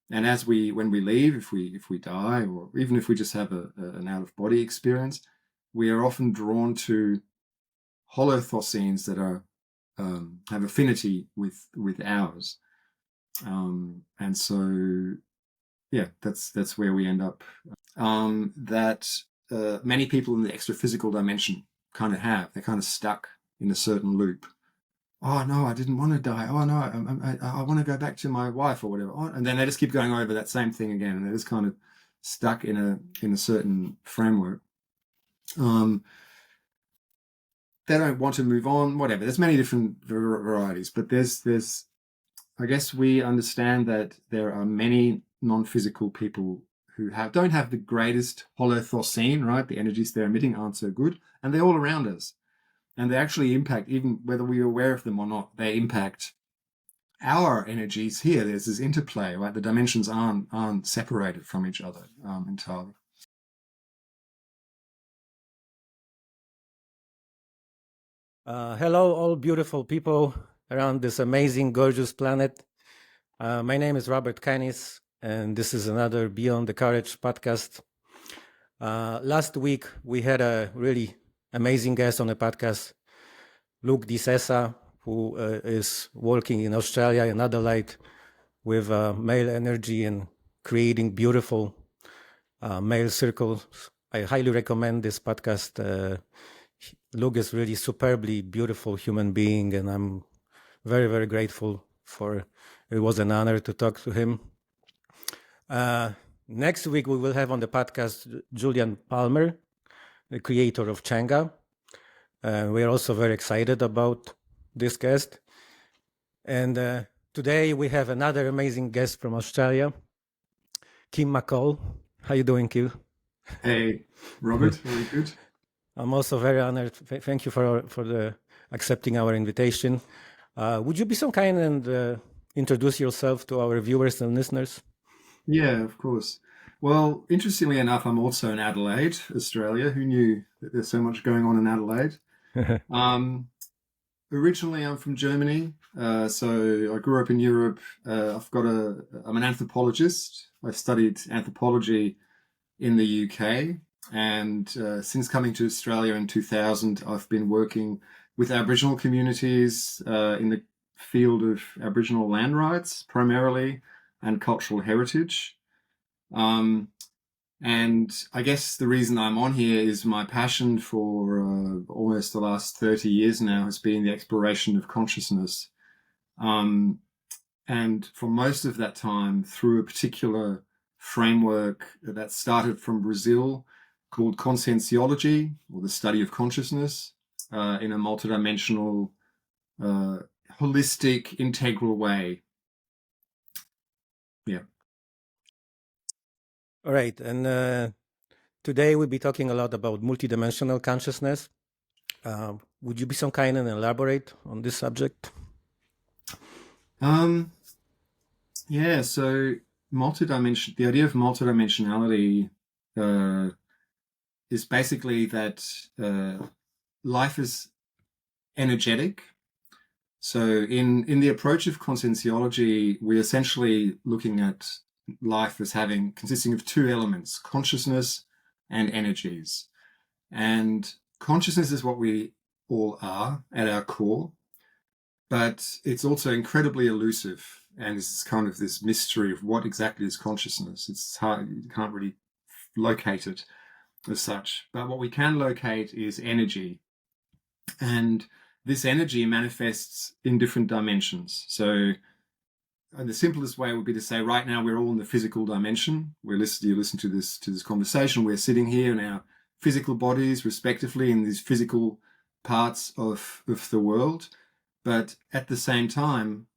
And when we leave, if we die, or even if we just have an out of body experience, we are often drawn to holothocenes that are have affinity with ours, and so yeah, that's where we end up. That many people in the extra physical dimension kind of have. They're kind of stuck in a certain loop. Oh no, I didn't want to die. Oh no, I want to go back to my wife or whatever. Oh, and then they just keep going over that same thing again, and they're just kind of stuck in a certain framework. They don't want to move on. Whatever. There's many different varieties, but there's I guess we understand that there are many non-physical people who don't have the greatest holothosene, right? The energies they're emitting aren't so good, and they're all around us. And they actually impact, even whether we're aware of them or not, they impact our energies here. There's this interplay, right? The dimensions aren't separated from each other entirely. Hello, all beautiful people around this amazing, gorgeous planet. My name is Robert Canis, and this is another Beyond the Courage podcast. Last week, we had a really amazing guest on the podcast, Luke Di Sessa, who is working in Australia and Adelaide with male energy and creating beautiful male circles. I highly recommend this podcast. Luke is really superbly beautiful human being, and I'm very, very grateful for it. Was an honor to talk to him. Next week, we will have on the podcast Julian Palmer, the creator of Changa. We are also very excited about this guest. And today we have another amazing guest from Australia, Kim McCall. How you doing, Kim? Hey, Robert, very good. I'm also very honored. Thank you for accepting our invitation. Would you be so kind and introduce yourself to our viewers and listeners? Yeah, of course. Well, interestingly enough, I'm also in Adelaide, Australia. Who knew that there's so much going on in Adelaide? Originally, I'm from Germany, so I grew up in Europe. I'm an anthropologist. I studied anthropology in the UK, and since coming to Australia in 2000, I've been working with Aboriginal communities in the field of Aboriginal land rights primarily and cultural heritage. And I guess the reason I'm on here is my passion for almost the last 30 years now has been the exploration of consciousness. And for most of that time, through a particular framework that started from Brazil called conscienciology, or the study of consciousness, in a multidimensional, holistic, integral way. Yeah. All right. And today we'll be talking a lot about multidimensional consciousness. Would you be so kind and elaborate on this subject? Yeah, so the idea of multidimensionality is basically that life is energetic. So in the approach of conscienciology, we're essentially looking at life as consisting of two elements, consciousness and energies. And consciousness is what we all are at our core, but it's also incredibly elusive. And it's kind of this mystery of what exactly is consciousness. It's hard, you can't really locate it as such. But what we can locate is energy. And this energy manifests in different dimensions. So the simplest way would be to say, right now we're all in the physical dimension. You listen to this conversation. We're sitting here in our physical bodies, respectively, in these physical parts of the world. But at the same time,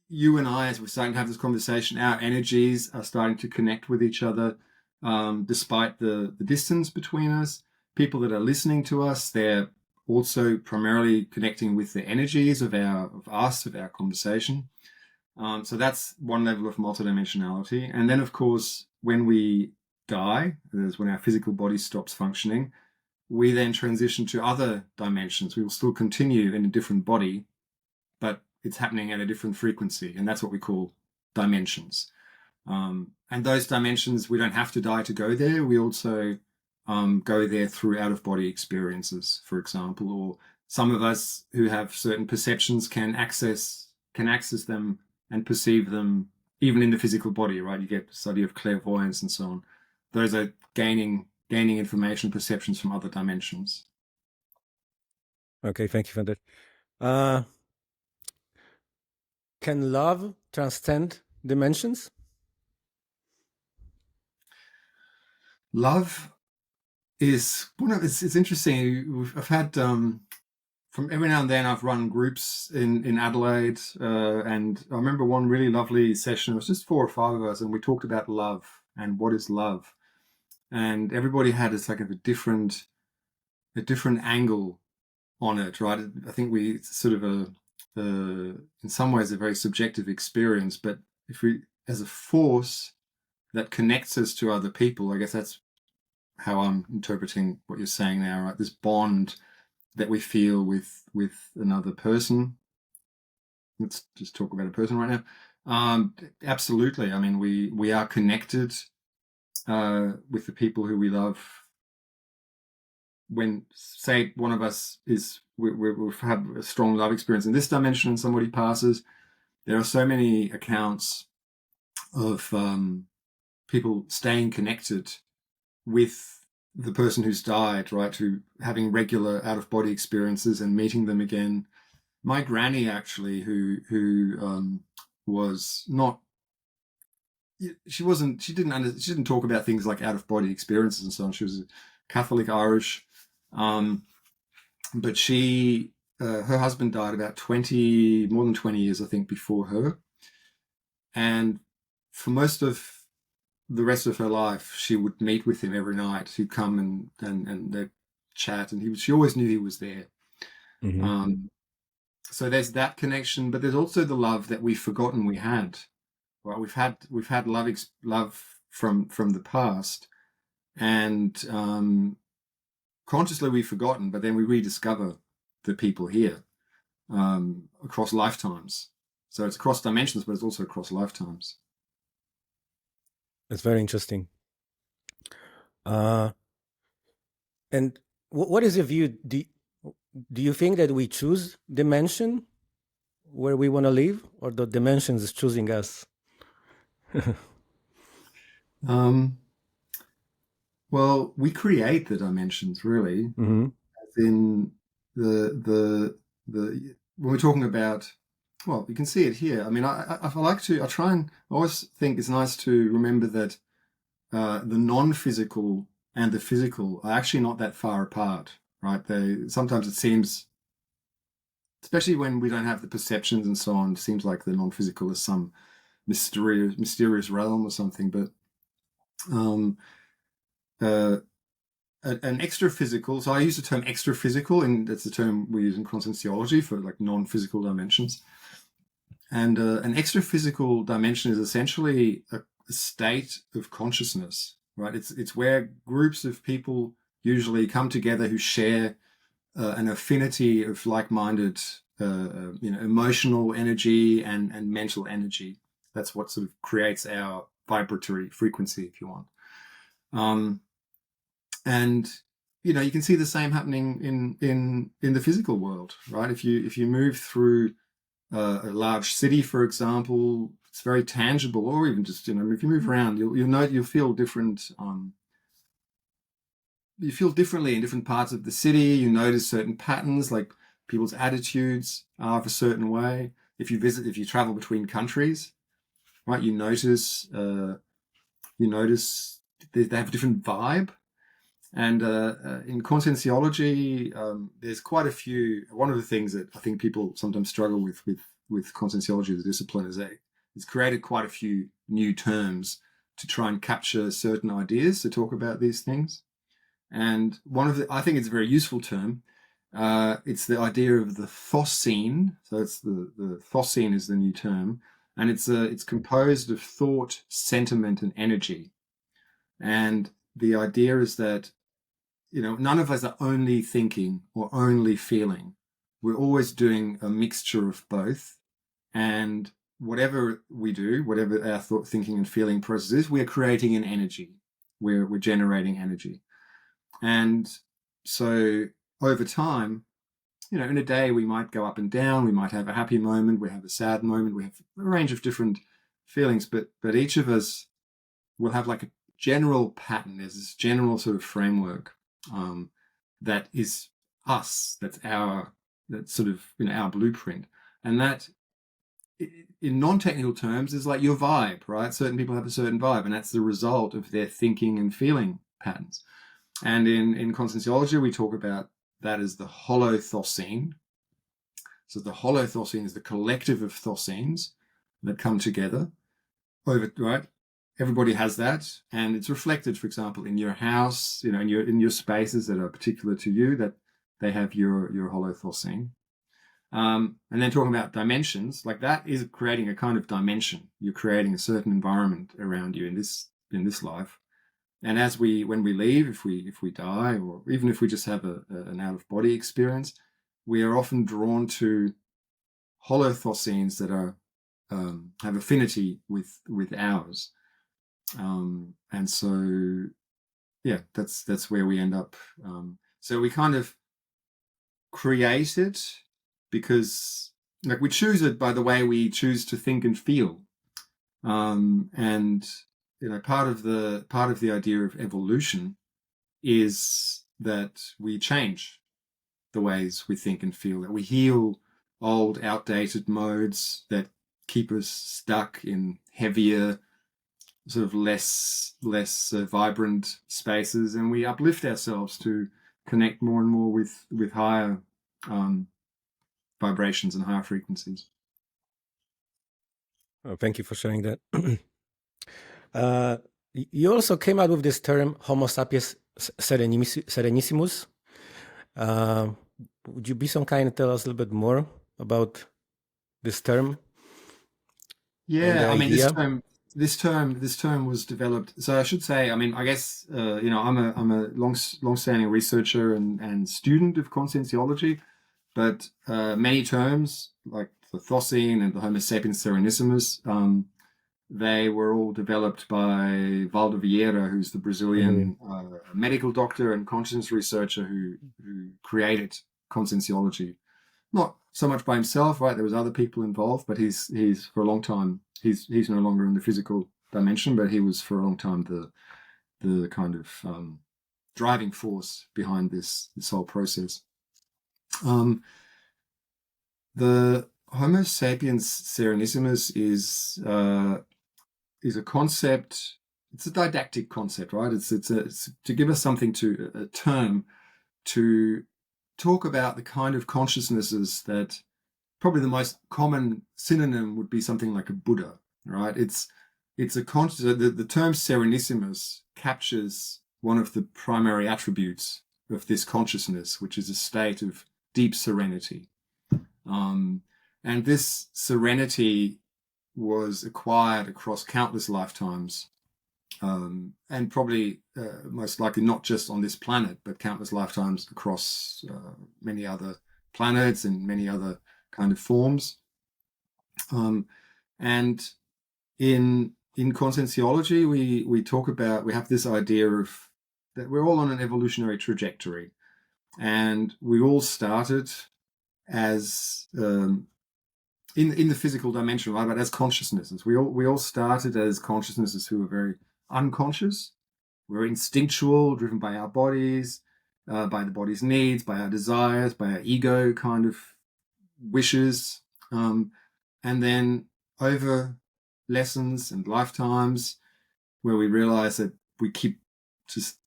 you and I, as we're starting to have this conversation, our energies are starting to connect with each other, despite the distance between us. People that are listening to us, they're also primarily connecting with the energies of our conversation. So that's one level of multidimensionality. And then, of course, when we die, that's when our physical body stops functioning, we then transition to other dimensions. We will still continue in a different body, but it's happening at a different frequency. And that's what we call dimensions. And those dimensions, we don't have to die to go there. We also go there through out-of-body experiences, for example, or some of us who have certain perceptions can access them and perceive them even in the physical body, right? You get the study of clairvoyance and so on. Those are gaining information, perceptions from other dimensions. Okay, thank you for that. Can love transcend dimensions? Love is it's interesting. I've had from every now and then I've run groups in Adelaide, and I remember one really lovely session. It was just 4 or 5 of us, and we talked about love and what is love, and everybody had a different angle on it, right? I think we sort of in some ways a very subjective experience, but if we as a force that connects us to other people, I guess that's how I'm interpreting what you're saying now, right? This bond that we feel with another person. Let's just talk about a person right now. Absolutely. I mean, we are connected with the people who we love. When, say, one of us we've had a strong love experience in this dimension and somebody passes, there are so many accounts of people staying connected with the person who's died, right, to having regular out-of-body experiences and meeting them again. My granny, actually, who was not, she didn't talk about things like out-of-body experiences and so on. She was a Catholic Irish, but she, her husband died about more than 20 years, I think, before her. And for most of the rest of her life, she would meet with him every night. He'd come and they'd chat, and she always knew he was there. Mm-hmm. So there's that connection, but there's also the love that we've forgotten we had. Right? We've had love from the past, and consciously we've forgotten, but then we rediscover the people here across lifetimes. So it's across dimensions, but it's also across lifetimes. That's very interesting. And what is your view? Do you think that we choose dimension where we want to live, or the dimension is choosing us? Well, we create the dimensions, really. Mm-hmm. As in the when we're talking about, well, you can see it here. I mean, I always think it's nice to remember that the non-physical and the physical are actually not that far apart, right? Sometimes it seems, especially when we don't have the perceptions and so on, it seems like the non-physical is some mysterious realm or something. But an extra-physical, so I use the term extra-physical, and that's the term we use in conscienciology for like non-physical dimensions. And an extra-physical dimension is essentially a state of consciousness, right? It's where groups of people usually come together who share an affinity of like-minded, emotional energy and mental energy. That's what sort of creates our vibratory frequency, if you want. And you can see the same happening in the physical world, right? If you move through a large city, for example, it's very tangible. Or even just if you move around, you'll feel different. You feel differently in different parts of the city. You notice certain patterns, like people's attitudes are of a certain way. If you travel between countries, right, you notice they have a different vibe. And in conscienciology, there's quite a few. One of the things that I think people sometimes struggle with conscienciology as a discipline is that it's created quite a few new terms to try and capture certain ideas to talk about these things. And I think it's a very useful term. It's the idea of the Thought-scene. So it's the Thought-scene is the new term, and it's composed of thought, sentiment, and energy. And the idea is that none of us are only thinking or only feeling. We're always doing a mixture of both. And whatever we do, whatever our thought, thinking, and feeling process is, we're creating an energy. We're generating energy. And so over time, in a day we might go up and down. We might have a happy moment, we have a sad moment, we have a range of different feelings, but each of us will have like a general pattern. There's this general sort of framework that is us. That's sort of our blueprint, and that in non-technical terms is like your vibe, right? Certain people have a certain vibe, and that's the result of their thinking and feeling patterns. And in conscienciology, we talk about that as the holothosene. So the holothosene is the collective of thosenes that come together over, right? Everybody has that, and it's reflected, for example, in your house, in your spaces that are particular to you, that they have your holothosene. And then talking about dimensions, like that is creating a kind of dimension. You're creating a certain environment around you in this life. And when we leave, if we die, or even if we just have an out of body experience, we are often drawn to holothosenes that are have affinity with ours. And so, yeah, that's where we end up. So we kind of create it because, like, we choose it by the way we choose to think and feel. And part of the idea of evolution is that we change the ways we think and feel, that we heal old, outdated modes that keep us stuck in heavier, sort of less vibrant spaces, and we uplift ourselves to connect more and more with higher vibrations and higher frequencies. Oh, thank you for sharing that. You also came out with this term Homo sapiens serenissimus. Would you be so kind to tell us a little bit more about this term? Yeah, I mean, this term was developed. So I should say, I mean, I guess I'm a long-standing researcher and student of conscienciology, but many terms like the Thosene and the Homo sapiens serenissimus, they were all developed by Valdo Vieira, who's the Brazilian medical doctor and consciousness researcher who created conscienciology. Not so much by himself, right? There was other people involved, but he's for a long time, he's no longer in the physical dimension, but he was for a long time the kind of driving force behind this whole process. The Homo sapiens serenissimus is a concept. It's a didactic concept, right? It's to give us something a term to talk about the kind of consciousnesses that probably the most common synonym would be something like a Buddha, right? It's a the term serenissimus captures one of the primary attributes of this consciousness, which is a state of deep serenity. And this serenity was acquired across countless lifetimes, and probably most likely not just on this planet, but countless lifetimes across many other planets and many other kind of forms. And in conscienciology, we talk about, we have this idea of that we're all on an evolutionary trajectory, and we all started as in the physical dimension, right? But as consciousnesses, we all started as consciousnesses who were very unconscious. We're instinctual, driven by our bodies, by the body's needs, by our desires, by our ego kind of wishes. And then over lessons and lifetimes where we realize that we keep just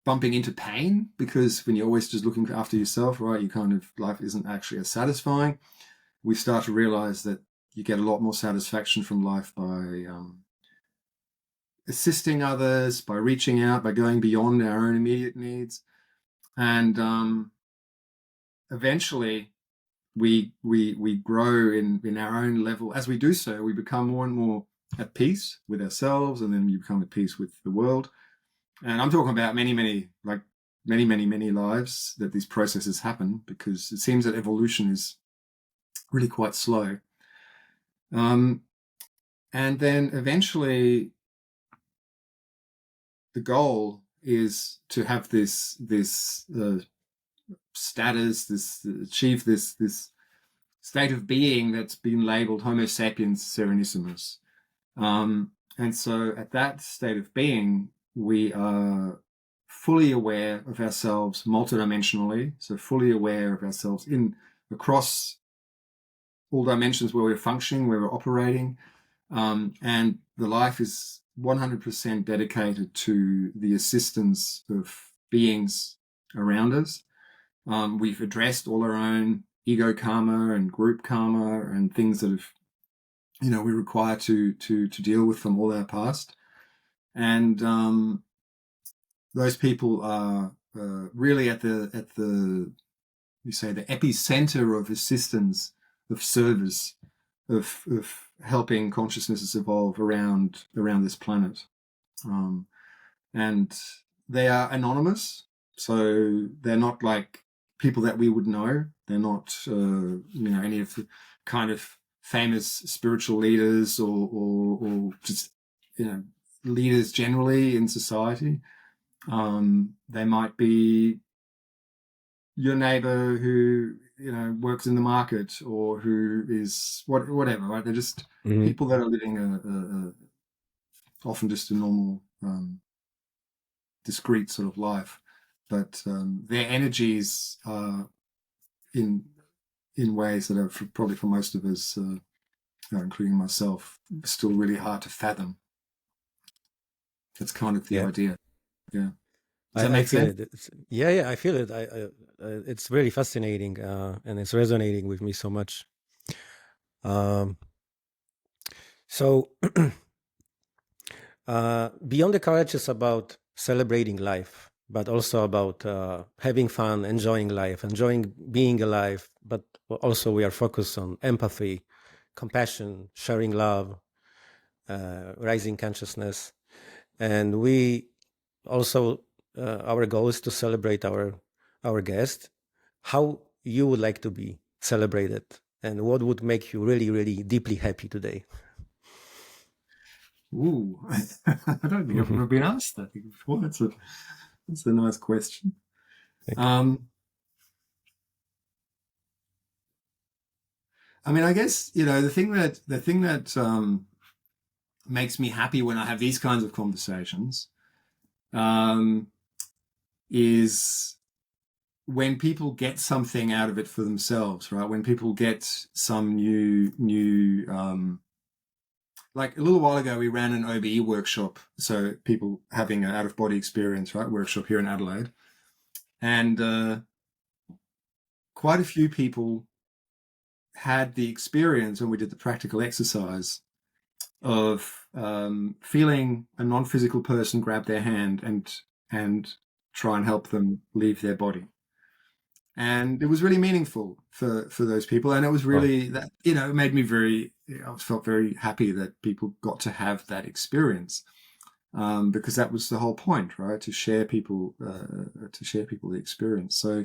bumping into pain, because when you're always just looking after yourself, right, you kind of, life isn't actually as satisfying. We start to realize that you get a lot more satisfaction from life by assisting others, by reaching out, by going beyond our own immediate needs. And eventually we grow in our own level. As we do so, we become more and more at peace with ourselves, and then you become at peace with the world. And I'm talking about many lives that these processes happen, because it seems that evolution is really quite slow. And then eventually the goal is to have this status, achieve this state of being that's been labeled Homo sapiens serenissimus. And so at that state of being, we are fully aware of ourselves multidimensionally, so fully aware of ourselves across all dimensions where we're functioning, where we're operating, and the life is 100% dedicated to the assistance of beings around us. We've addressed all our own ego karma and group karma and things that have, we require to deal with from all our past. And those people are really at the epicenter of assistance, of service, of helping consciousnesses evolve around this planet. And they are anonymous, so they're not like people that we would know. They're not, any of the kind of famous spiritual leaders or just, leaders generally in society. They might be your neighbor who, works in the market or who is whatever, right? They're just people that are living often just a normal, discrete sort of life, but their energies are in ways that are probably for most of us, including myself, still really hard to fathom. That's kind of the idea. Yeah. Does that make sense? Yeah, I feel it. It's really fascinating, and it's resonating with me so much. So Beyond the Courage is about celebrating life, but also about having fun, enjoying life, enjoying being alive. But also we are focused on empathy, compassion, sharing love, rising consciousness. And we also, our goal is to celebrate our guest. How you would like to be celebrated, and what would make you really, really deeply happy today? Ooh, I don't think I've ever been asked that before. That's a nice question. I mean, I guess, the thing that makes me happy when I have these kinds of conversations is when people get something out of it for themselves, right? When people get some new like a little while ago, we ran an OBE workshop. So people having an out-of-body experience, right? Workshop here in Adelaide. And quite a few people had the experience when we did the practical exercise of feeling a non-physical person grab their hand and try and help them leave their body. And it was really meaningful for those people. And it was really that, it made me I felt very happy that people got to have that experience. Because that was the whole point, right? To share people the experience. So,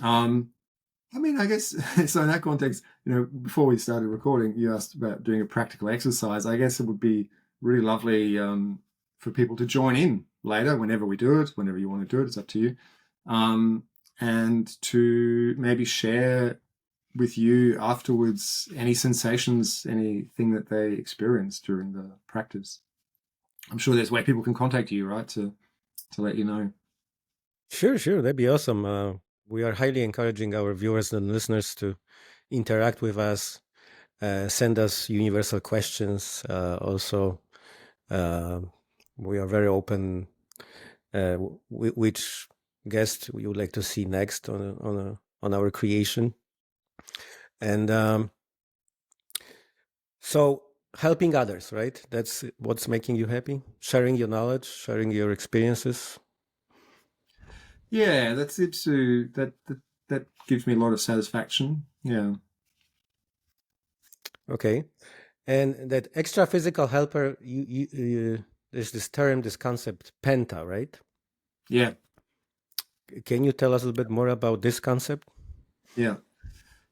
I mean, I guess, so in that context, before we started recording, you asked about doing a practical exercise. I guess it would be really lovely for people to join in later, whenever we do it, whenever you want to do it, it's up to you. And to maybe share with you afterwards any sensations, anything that they experienced during the practice. I'm sure there's a way people can contact you, right, to let you know. Sure, that'd be awesome. We are highly encouraging our viewers and listeners to interact with us, send us universal questions. Also, we are very open. Which guest you would like to see next on our creation, and so helping others, right? That's what's making you happy. Sharing your knowledge, sharing your experiences. Yeah, that's it too. That gives me a lot of satisfaction. Yeah. Okay, and that extra physical helper, you there's this term, this concept, penta, right? Yeah. Can you tell us a little bit more about this concept? Yeah.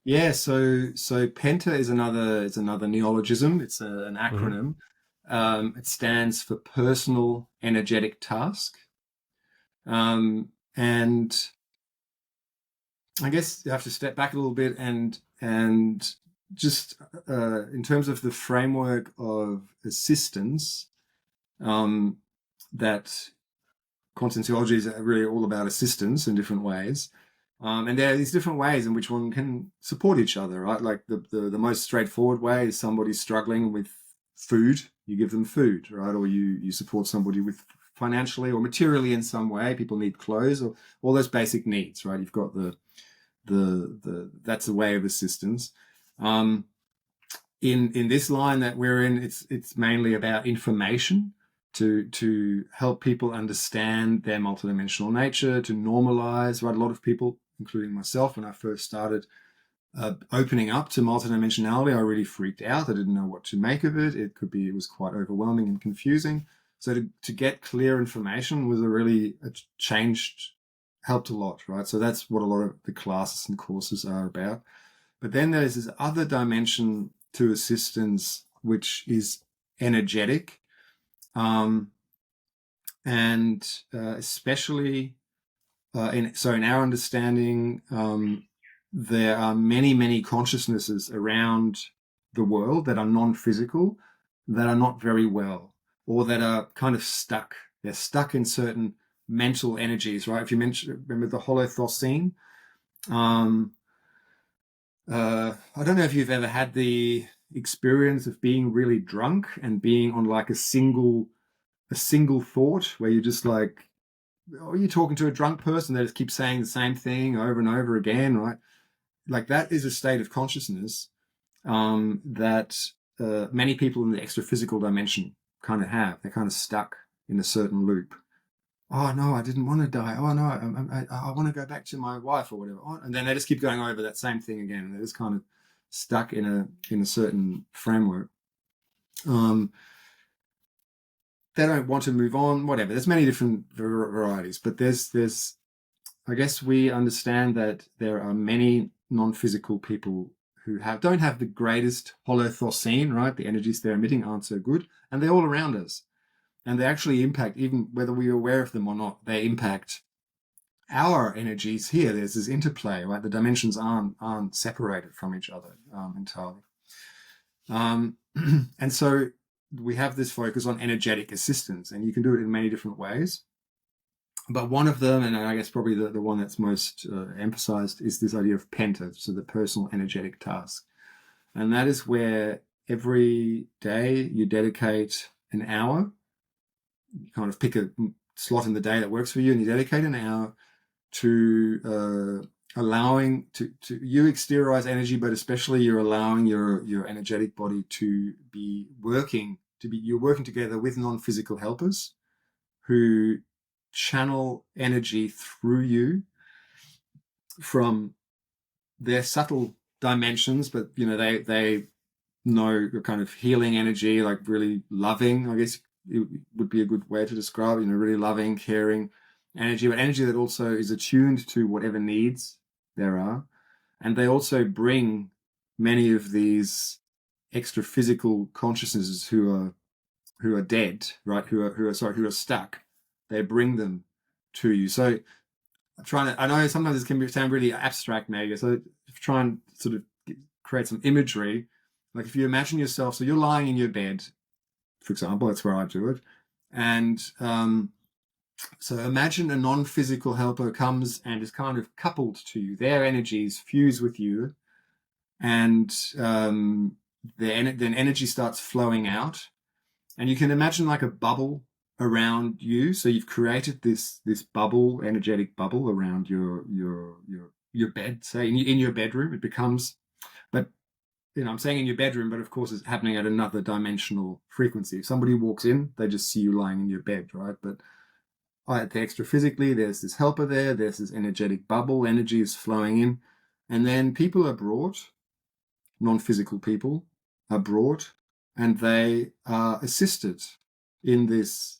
Yeah, so Penta is another neologism. It's an Hmm. acronym. It stands for personal energetic task. And I guess you have to step back a little bit and just in terms of the framework of assistance, um, that conscientiology is really all about assistance in different ways. And there are these different ways in which one can support each other, right? Like the most straightforward way is somebody struggling with food, you give them food, right? Or you support somebody with financially or materially in some way. People need clothes or all those basic needs, right? You've got the that's a way of assistance. Um, in this line that we're in, it's mainly about information to help people understand their multidimensional nature, to normalize. Right, a lot of people, including myself, when I first started opening up to multidimensionality, I really freaked out. I didn't know what to make of it. It was quite overwhelming and confusing. So to get clear information was a changed, helped a lot, right? So that's what a lot of the classes and courses are about. But then there's this other dimension to assistance, which is energetic. Um, and especially in our understanding, there are many consciousnesses around the world that are non-physical, that are not very well, or that are kind of stuck. They're stuck in certain mental energies, right? If you remember the Holothosene, um, I don't know if you've ever had the experience of being really drunk and being on like a single thought where you're just like, oh, you're talking to a drunk person, they just keep saying the same thing over and over again, right? Like that is a state of consciousness that many people in the extra physical dimension kind of have. They're kind of stuck in a certain loop. Oh no, I didn't want to die. Oh no, I want to go back to my wife or whatever. Oh, and then they just keep going over that same thing again. They're just kind of stuck in a certain framework. Um, they don't want to move on. Whatever. There's many different varieties, but there's I guess we understand that there are many non-physical people who don't have the greatest holothosene, right? The energies they're emitting aren't so good, and they're all around us, and they actually impact, even whether we're aware of them or not. They impact our energies here. There's this interplay, right? The dimensions aren't separated from each other entirely. Um, and so we have this focus on energetic assistance, and you can do it in many different ways. But one of them, and I guess probably the one that's most emphasized, is this idea of penta, so the personal energetic task. And that is where every day you dedicate an hour, you kind of pick a slot in the day that works for you, and you dedicate an hour to allowing to you exteriorize energy, but especially you're allowing your energetic body to be working, you're working together with non-physical helpers who channel energy through you from their subtle dimensions, but they know the kind of healing energy, like really loving, I guess it would be a good way to describe it, really loving, caring energy, but energy that also is attuned to whatever needs there are. And they also bring many of these extra physical consciousnesses who are dead, right? Who are stuck. They bring them to you. So I know sometimes this can sound really abstract, maybe. So try and sort of create some imagery. Like if you imagine yourself, so you're lying in your bed, for example, that's where I do it. And so imagine a non-physical helper comes and is kind of coupled to you. Their energies fuse with you, and then energy starts flowing out. And you can imagine like a bubble around you. So you've created this bubble, energetic bubble around your bed, say in your bedroom. It becomes, but I'm saying in your bedroom, but of course it's happening at another dimensional frequency. If somebody walks in, they just see you lying in your bed, right? But the extra physically, there's this helper there, there's this energetic bubble, energy is flowing in, and then people are brought, non-physical people are brought, and they are assisted in this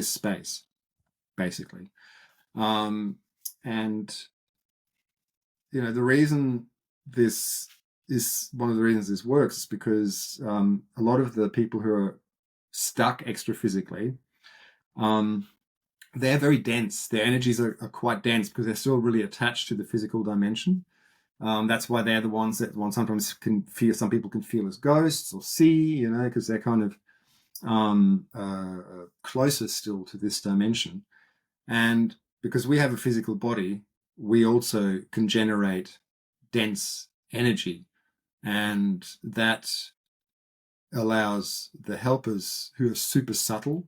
space, basically. Um, and the reason this is one of the reasons this works is because a lot of the people who are stuck extra physically, they're very dense. Their energies are quite dense because they're still really attached to the physical dimension. That's why they're the ones that sometimes can feel. Some people can feel as ghosts or see, because they're kind of closer still to this dimension. And because we have a physical body, we also can generate dense energy, and that allows the helpers who are super subtle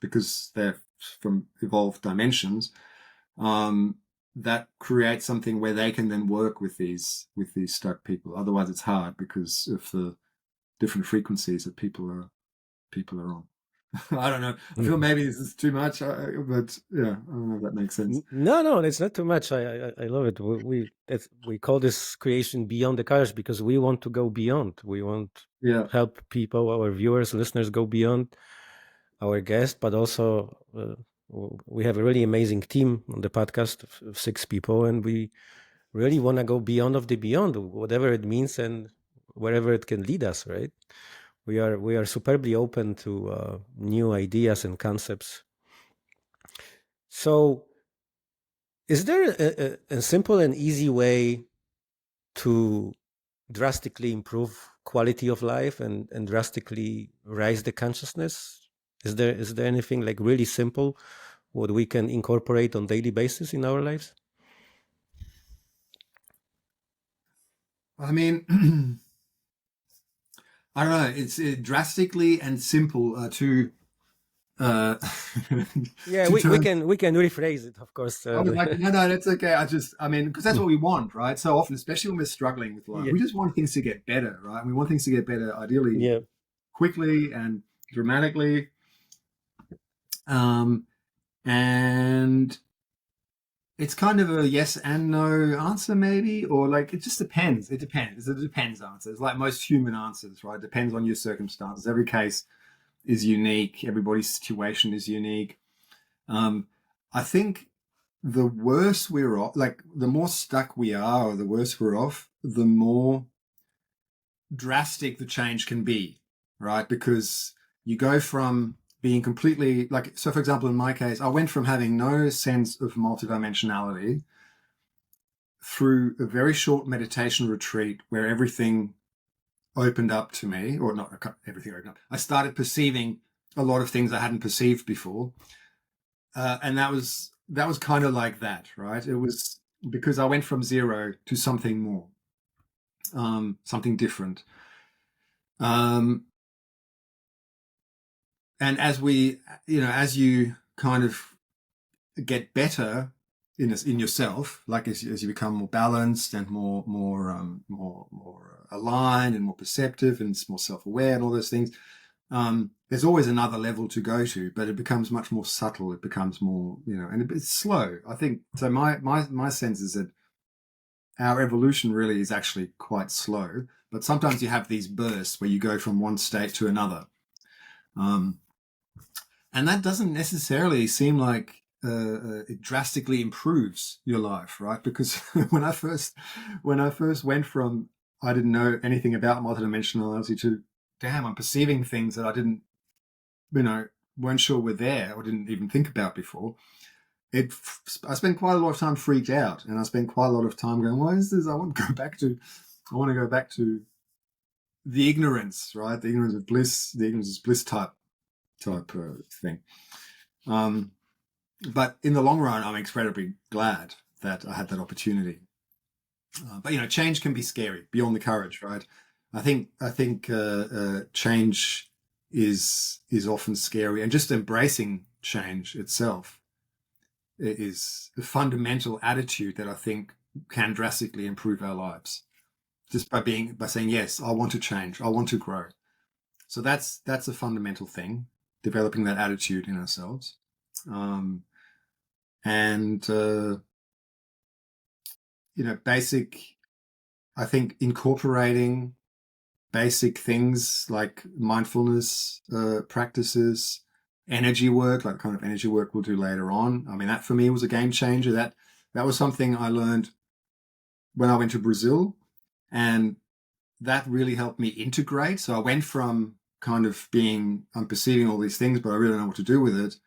because they're from evolved dimensions, that creates something where they can then work with these stuck people. Otherwise it's hard because of the different frequencies that people are on. I don't know. I feel maybe this is too much, but yeah, I don't know if that makes sense. No, it's not too much. I love it. We call this creation beyond the courage because we want to go beyond. We want to help people, our viewers, listeners, go beyond our guest, but also we have a really amazing team on the podcast of 6 people, and we really want to go beyond of the beyond, whatever it means and wherever it can lead us, right? We are superbly open to new ideas and concepts. So is there a simple and easy way to drastically improve quality of life and drastically raise the consciousness? Is there anything like really simple what we can incorporate on daily basis in our lives? I mean, I don't know. It's drastically and simple to. Yeah, we can rephrase it, of course. No, that's okay. Because that's what we want, right? So often, especially when we're struggling with life, we just want things to get better, right? We want things to get better, ideally, quickly and dramatically. And it's kind of a yes and no answer, maybe, or like it just depends. It depends. It's a depends answer. It's like most human answers, right? It depends on your circumstances. Every case is unique. Everybody's situation is unique. I think the worse we're off, like the more stuck we are, or the worse we're off, the more drastic the change can be, right? Because you go from being completely so for example, in my case, I went from having no sense of multidimensionality through a very short meditation retreat where everything opened up to me, or not everything opened up. I started perceiving a lot of things I hadn't perceived before. And that was kind of like that, right? It was because I went from zero to something more, something different. And as you kind of get better in yourself, like as you become more balanced and more aligned and more perceptive and more self-aware and all those things, there's always another level to go to, but it becomes much more subtle. It becomes more, and it's slow. I think so. My sense is that our evolution really is actually quite slow, but sometimes you have these bursts where you go from one state to another. And that doesn't necessarily seem like it drastically improves your life, right? Because when I first went from I didn't know anything about multidimensionality to damn, I'm perceiving things that I didn't, weren't sure were there or didn't even think about before. I spent quite a lot of time freaked out, and I spent quite a lot of time going, "Why is this? I want to go back to the ignorance, right? The ignorance of bliss, the ignorance of bliss type thing." But in the long run, I'm incredibly glad that I had that opportunity. But change can be scary, beyond the courage, right? I think change is often scary, and just embracing change itself is a fundamental attitude that I think can drastically improve our lives. Just by saying, yes, I want to change, I want to grow. So that's a fundamental thing, developing that attitude in ourselves. I think incorporating basic things like mindfulness practices, energy work, like kind of energy work we'll do later on. I mean, that for me was a game changer. That was something I learned when I went to Brazil. And that really helped me integrate. So I went from kind of I'm perceiving all these things, but I really don't know what to do with it,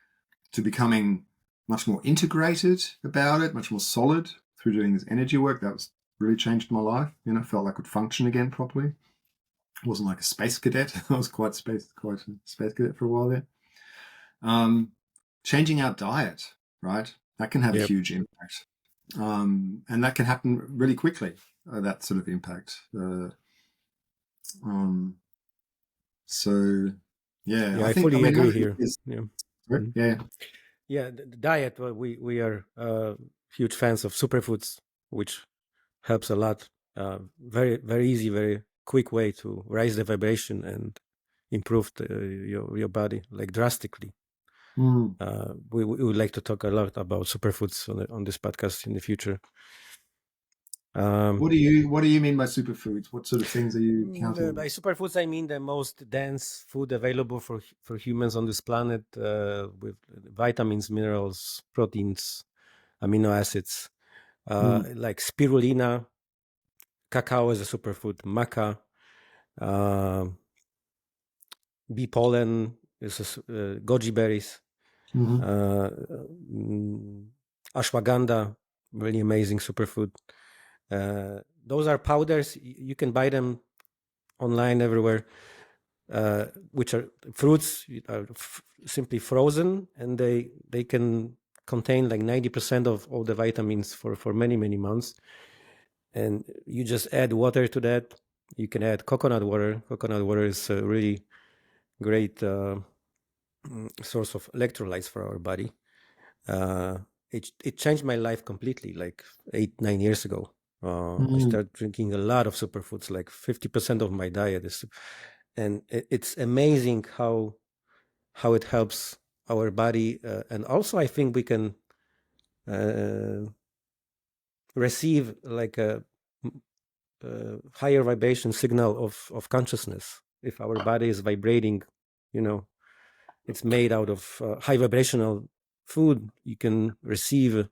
to becoming much more integrated about it, much more solid through doing this energy work. That was really changed my life. Felt like I could function again properly. I wasn't like a space cadet. I was quite a space cadet for a while there. Changing our diet, right? That can have a Yep. huge impact. And that can happen really quickly, that sort of impact. So, yeah, Yeah, I I think, fully agree one of the here. is, Yeah. sorry? Mhm. Yeah. Yeah, the diet. Well, we are huge fans of superfoods, which helps a lot. Very very easy, very quick way to raise the vibration and improve your body like drastically. Mm. We would like to talk a lot about superfoods on this podcast in the future. What do you mean by superfoods? What sort of things are you By counting? superfoods, I mean the most dense food available for humans on this planet, with vitamins, minerals, proteins, amino acids, Mm. like spirulina. Cacao is a superfood. Maca, uh, bee pollen is goji berries. Mm-hmm. Uh, Ashwagandha, really amazing superfood. Those are powders. You can buy them online everywhere, which are fruits are simply frozen, and they can contain like 90% of all the vitamins for many many months. And you just add water to that. You can add coconut water. Coconut water is a really great source of electrolytes for our body. Uh, it changed my life completely, like 8 9 years ago. I Mm. started drinking a lot of superfoods, like 50% of my diet is, and it's amazing how it helps our body. And also, I think we can uh, receive like a higher vibration signal of consciousness if our body is vibrating. You know, it's made out of high vibrational food. You can receive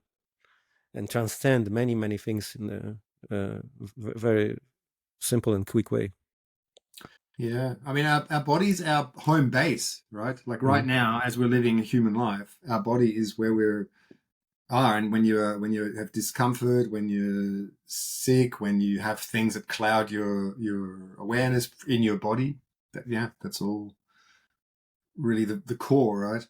and transcend many many things in a very simple and quick way. Yeah. I mean, our body's our home base, right? Like right Mhm. now, as we're living a human life, our body is where we're are. And when you have discomfort, when you're sick, when you have things that cloud your awareness in your body, that's all really the core, right?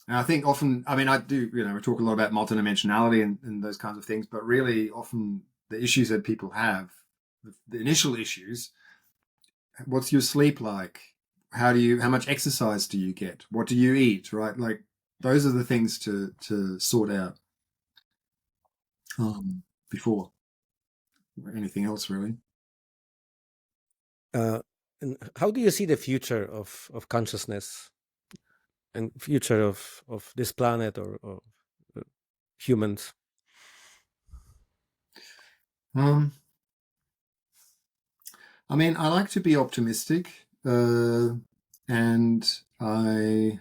And I think often, I mean, I do, we talk a lot about multidimensionality and those kinds of things, but really often the issues that people have, the initial issues, what's your sleep like? How much exercise do you get? What do you eat, right? Like those are the things to sort out before anything else, really. Uh, and how do you see the future of consciousness and future of this planet or uh, humans? Um, I mean, I like to be optimistic, and I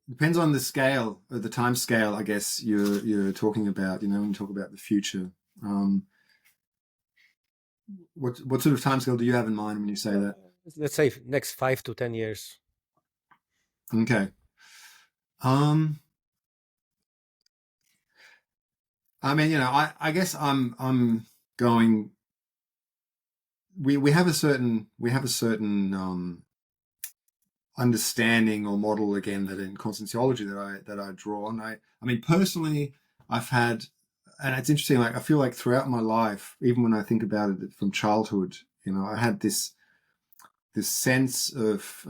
depends on the scale, or the time scale, I guess you're talking about. When you talk about the future, um, what sort of time scale do you have in mind when you say Uh, that? let's say next 5 to 10 years. Okay. Um, I mean, I guess I'm going. We have a certain understanding or model again that in conscienciology that I draw on. I mean personally, I've had, and it's interesting. Like I feel like throughout my life, even when I think about it from childhood, I had this sense of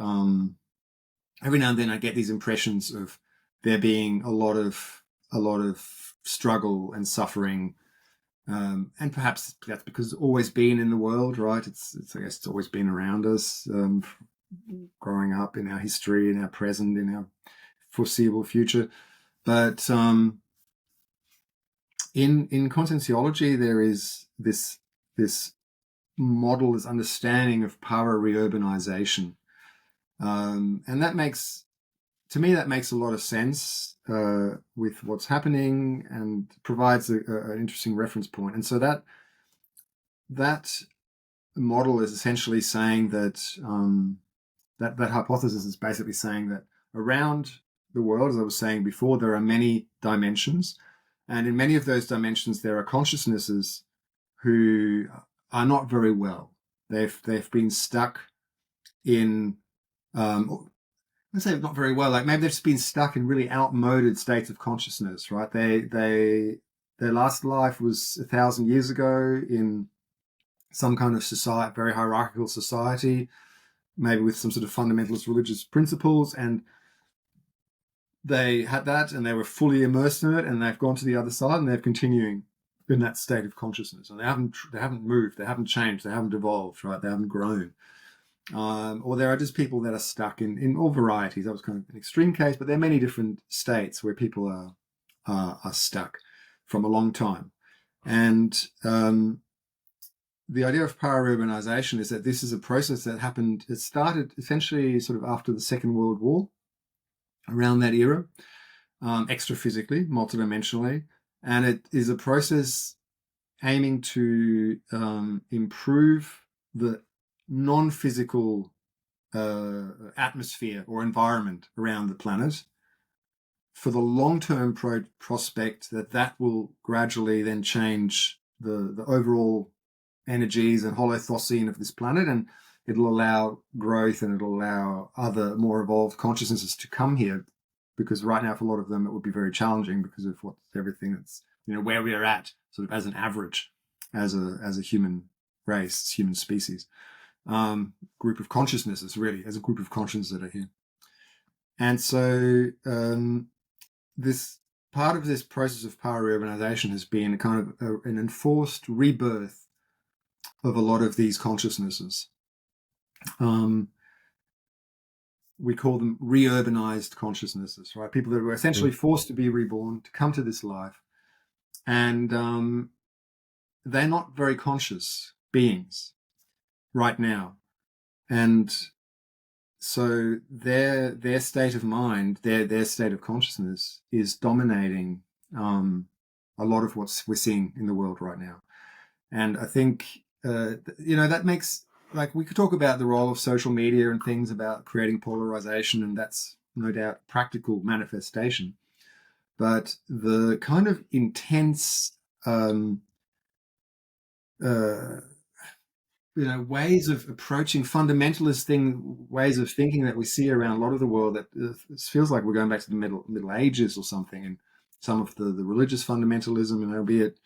every now and then I get these impressions of there being a lot of struggle and suffering. And perhaps that's because it's always been in the world, right? I guess it's always been around us, growing up, in our history, in our present, in our foreseeable future. But in conscienciology, there is this model, this understanding of para reurbanization, and that makes to me, that makes a lot of sense with what's happening and provides an interesting reference point. And so that model is essentially saying that that hypothesis is basically saying that around the world, as I was saying before, there are many dimensions. And in many of those dimensions, there are consciousnesses who are not very well. They've been stuck in, let's say not very well, like maybe they've just been stuck in really outmoded states of consciousness, right? Their last life was 1,000 years ago in some kind of society, very hierarchical society, maybe with some sort of fundamentalist religious principles, and they had that and they were fully immersed in it, and they've gone to the other side and they're continuing in that state of consciousness, and they haven't moved, they haven't changed, they haven't evolved, right? They haven't grown. Or there are just people that are stuck in all varieties. That was kind of an extreme case, but there are many different states where people are stuck from a long time. And the idea of paraurbanization is that this is a process that happened. It started essentially sort of after the Second World War, around that era, extra-physically, multidimensionally. And it is a process aiming to improve the non-physical atmosphere or environment around the planet for the long-term prospect that will gradually then change the overall energies and holothosene of this planet, and it'll allow growth and it'll allow other more evolved consciousnesses to come here, because right now for a lot of them it would be very challenging because of everything that's, where we are at sort of as an average, as a human race, human species, group of consciousnesses, really, as a group of consciousness that are here. And so this part of this process of paraurbanization has been a kind of an enforced rebirth of a lot of these consciousnesses. We call them reurbanized consciousnesses, right? People that were essentially forced to be reborn, to come to this life. And they're not very conscious beings right now. And so their state of mind, their state of consciousness is dominating a lot of what we're seeing in the world right now. And I think, that makes, like, we could talk about the role of social media and things about creating polarization, and that's no doubt practical manifestation. But the kind of intense, ways of approaching fundamentalist ways of thinking that we see around a lot of the world, that it feels like we're going back to the Middle Ages or something, and some of the religious fundamentalism, be it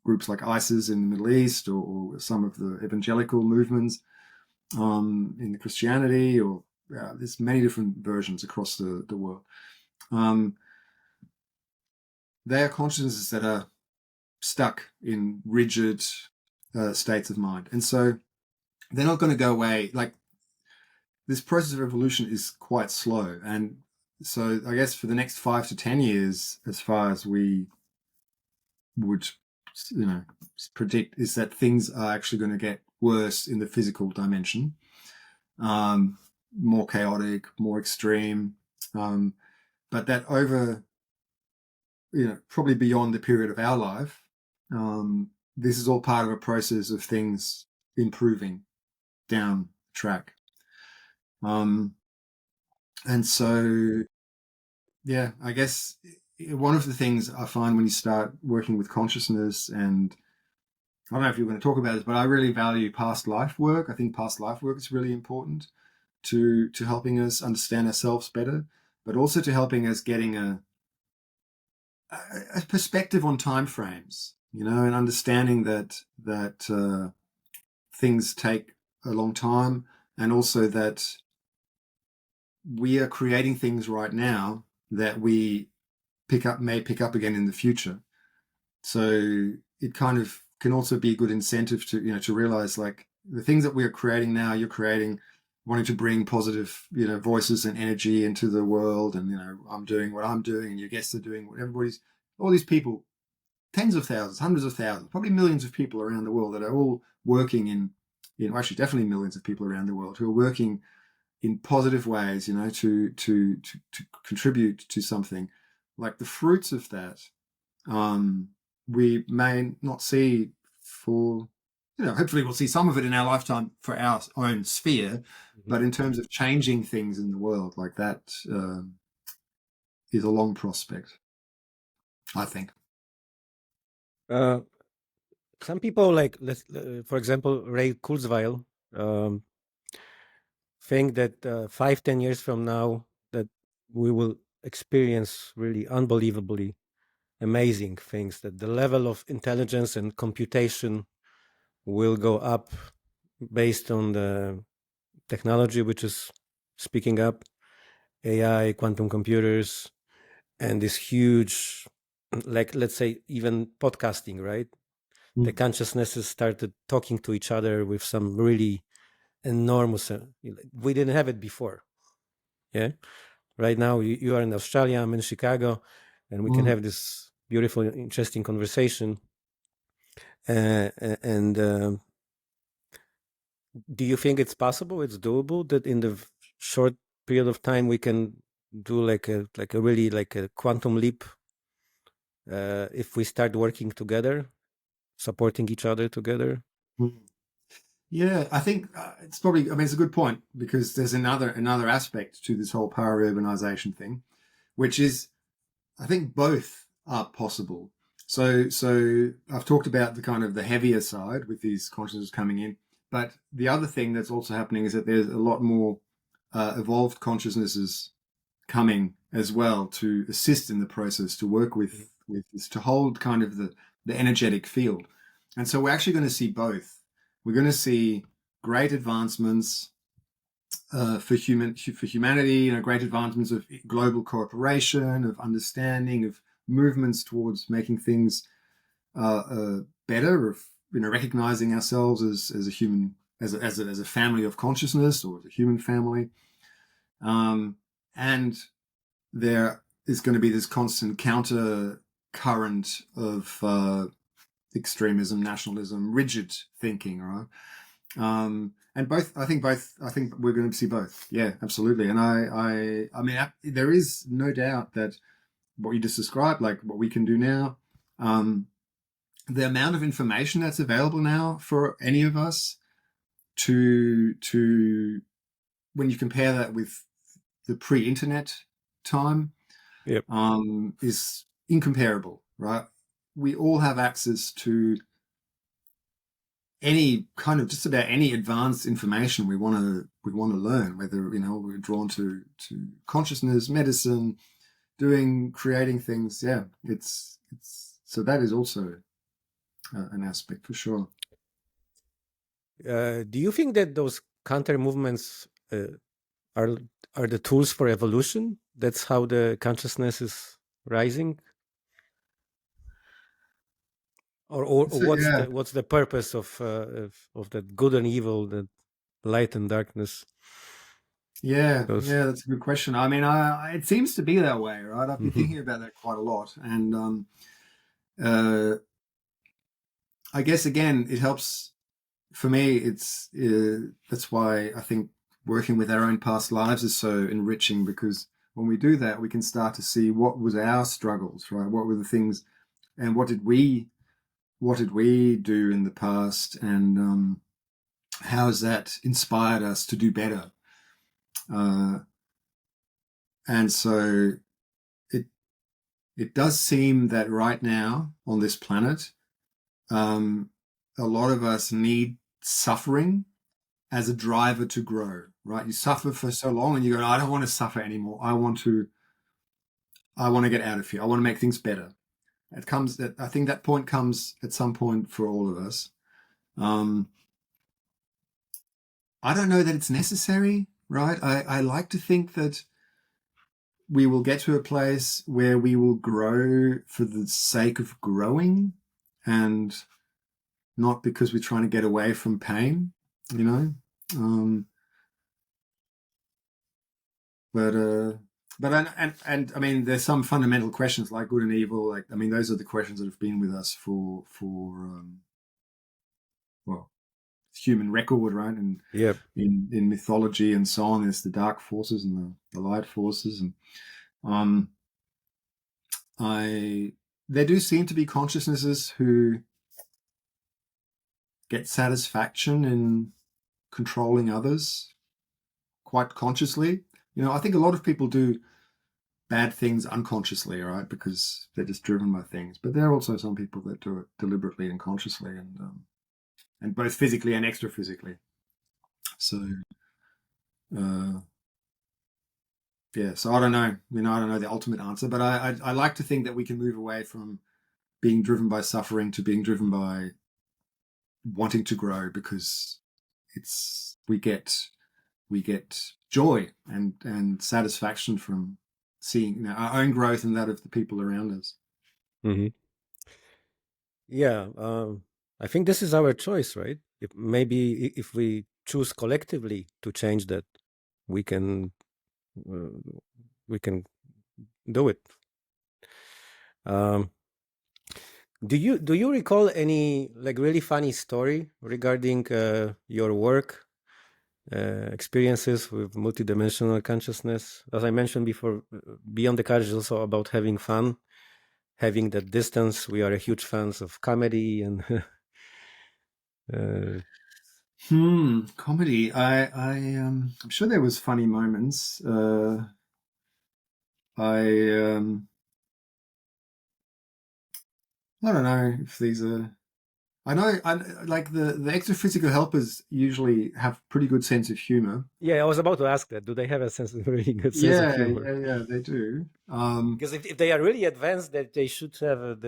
groups like ISIS in the Middle East, or some of the evangelical movements in the Christianity, or there's many different versions across the world. They are consciousnesses that are stuck in rigid states of mind. And so they're not going to go away. Like, this process of evolution is quite slow. And so I guess for the next 5 to 10 years, as far as we would predict, is that things are actually going to get worse in the physical dimension, more chaotic, more extreme, but that over, probably beyond the period of our life, this is all part of a process of things improving down track. And so, I guess one of the things I find when you start working with consciousness, and I don't know if you're going to talk about this, but I really value past life work. I think past life work is really important to helping us understand ourselves better, but also to helping us getting a perspective on time frames, and understanding that things take a long time, and also that we are creating things right now that we may pick up again in the future. So it kind of can also be a good incentive to realize, like, the things that we are creating now, you're creating, wanting to bring positive, voices and energy into the world. And, I'm doing what I'm doing, and your guests are doing what all these people, tens of thousands, hundreds of thousands, probably millions of people around the world that are all working actually definitely millions of people around the world who are working in positive ways, to contribute to something, like the fruits of that, we may not see for, hopefully we'll see some of it in our lifetime for our own sphere, but in terms of changing things in the world, like that is a long prospect, I think. Some people, like, for example, Ray Kurzweil, think that 5-10 years from now that we will experience really unbelievably amazing things, that the level of intelligence and computation will go up based on the technology which is speaking up, AI, quantum computers, and this huge, like, let's say, even podcasting, right? The consciousnesses started talking to each other with some really enormous, we didn't have it before. Yeah. Right now, you are in Australia, I'm in Chicago, and we can have this beautiful, interesting conversation. And do you think it's possible, it's doable, that in the short period of time we can do like a really like a quantum leap if we start working together, supporting each other together? Yeah, I think it's probably, I mean, it's a good point, because there's another aspect to this whole paraurbanization thing, which is, I think both are possible. So I've talked about the kind of the heavier side with these consciousnesses coming in, but the other thing that's also happening is that there's a lot more evolved consciousnesses coming as well to assist in the process, to work with this, to hold kind of the energetic field. And so we're actually going to see both. We're going to see great advancements for humanity, great advancements of global cooperation, of understanding, of movements towards making things better, of recognizing ourselves as a human, as a family of consciousness, or as a human family, and there is going to be this constant counter current of extremism, nationalism, rigid thinking, right? And I think we're going to see both. Yeah, absolutely. And I mean, there is no doubt that what you just described, like what we can do now, the amount of information that's available now for any of us to when you compare that with the pre-internet time, Yep. is incomparable, right? We all have access to any kind of, just about any advanced information we want to learn, whether we're drawn to consciousness, medicine, creating things. Yeah, it's so that is also an aspect for sure. Do you think that those counter movements are the tools for evolution? That's how the consciousness is rising, or So, yeah, what's the purpose of that good and evil, that light and darkness? Those. that's a good question. I mean, it seems to be that way, right? I've been thinking about that quite a lot, and I guess again, it helps for me. It's that's why I think working with our own past lives is so enriching, because when we do that, we can start to see what was our struggles, right? What were the things, and what did we do in the past, and how has that inspired us to do better? And so it does seem that right now on this planet, a lot of us need suffering as a driver to grow, right? You suffer for so long and you go, I don't want to suffer anymore. I want to get out of here. I want to make things better. I think that point comes at some point for all of us. I don't know that it's necessary, right? I like to think that we will get to a place where we will grow for the sake of growing, and not because we're trying to get away from pain, you know? But I mean, there's some fundamental questions like good and evil. Like, I mean, those are the questions that have been with us for well, human record, right? And Yeah. in mythology and so on, there's the dark forces and the light forces, and um, there do seem to be consciousnesses who get satisfaction in controlling others quite consciously. I think a lot of people do bad things unconsciously, right? Because they're just driven by things. But there are also some people that do it deliberately and consciously, and both physically and extra physically. So, yeah. So I don't know. I don't know the ultimate answer, but I like to think that we can move away from being driven by suffering to being driven by wanting to grow, because we get joy and satisfaction from seeing our own growth and that of the people around us. Hmm. Yeah. I think this is our choice, right? If we choose collectively to change that, we can uh, we can do it. Um, do you recall any like really funny story regarding your work experiences with multidimensional consciousness? As I mentioned before, Beyond the Card is also about having fun, having that distance. We are a huge fans of comedy and uh, Comedy. I'm sure there was funny moments. I I don't know if these are. I know. I like the extra physical helpers usually have pretty good sense of humor. yeah, I was about to ask that. Do they have a really good sense of Yeah, humor? yeah, yeah. They do. Because if they are really advanced, that they should have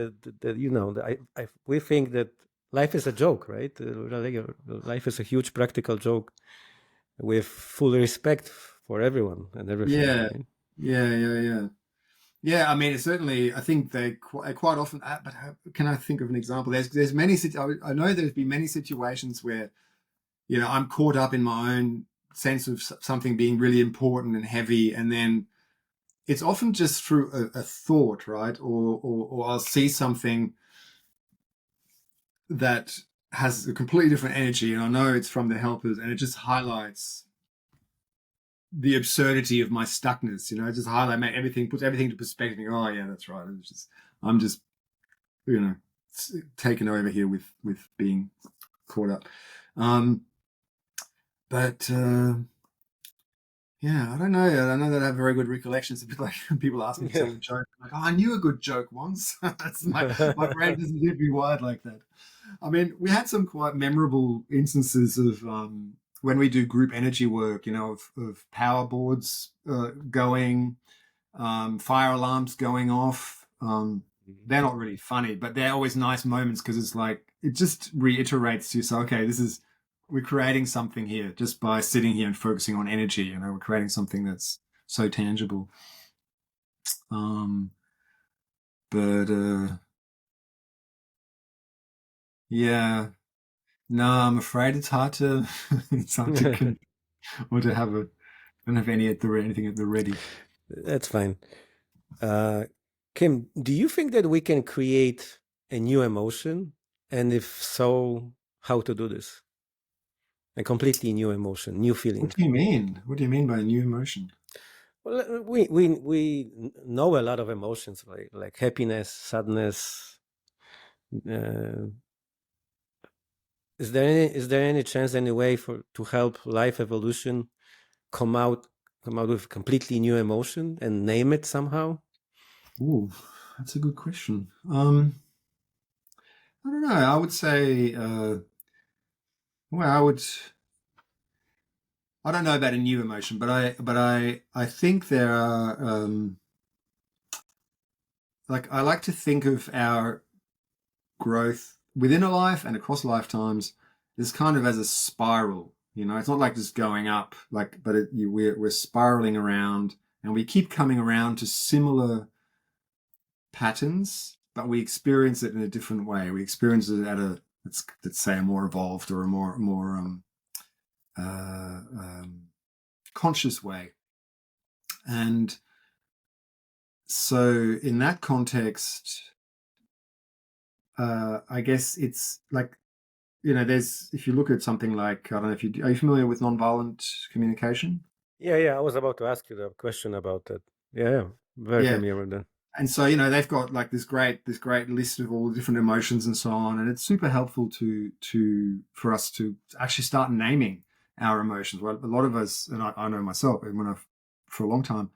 we think that life is a joke, right? Life is a huge practical joke with full respect for everyone and everything, Yeah, right? yeah, yeah, yeah. Yeah, I mean, it's certainly. I think they quite often. But can I think of an example? There's many. I know there's been many situations where I'm caught up in my own sense of something being really important and heavy, and then it's often just through a thought, right? Or I'll see something that has a completely different energy, and I know it's from the helpers, and it just highlights the absurdity of my stuckness. It just puts everything into perspective. Oh yeah, that's right. I'm just you know taken over here with being caught up. Um, but yeah, I don't know. I don't know that I have very good recollections. A bit like people ask me to Yeah. tell a joke. Like, oh, I knew a good joke once. That's my brain doesn't get me wired like that. I mean, we had some quite memorable instances of when we do group energy work. Of power boards going, fire alarms going off. They're not really funny, but they're always nice moments because it's like it just reiterates to you. So, okay, we're creating something here just by sitting here and focusing on energy. We're creating something that's so tangible. Um, but yeah, no, I'm afraid it's hard to it's hard to or to have don't have anything at the ready. That's fine. Uh, Kim, do you think that we can create a new emotion? And if so, how to do this? A completely new emotion, new What feeling. do you mean? What do you mean by a new emotion? Well, we know a lot of emotions like happiness, sadness. Uh, is there any chance, any way to help life evolution come out with completely new emotion and name it somehow? Ooh, that's a good question. I don't know. I would say, well, I don't know about a new emotion, but I think there are, like, I like to think of our growth within a life and across lifetimes is kind of as a spiral. It's not like just going up, but we're spiraling around, and we keep coming around to similar patterns, but we experience it in a different way. We experience it at let's say a more evolved or a more uh, um, conscious way. And so, in that context, I guess it's like there's if you look at something like, I don't know if are you familiar with nonviolent communication? Yeah. I was about to ask you the question about that. Yeah, very Yeah. familiar with that. And so, they've got like this great list of all the different emotions and so on, and it's super helpful for us to actually start naming our emotions. Well, a lot of us, and I know myself, and for a long time,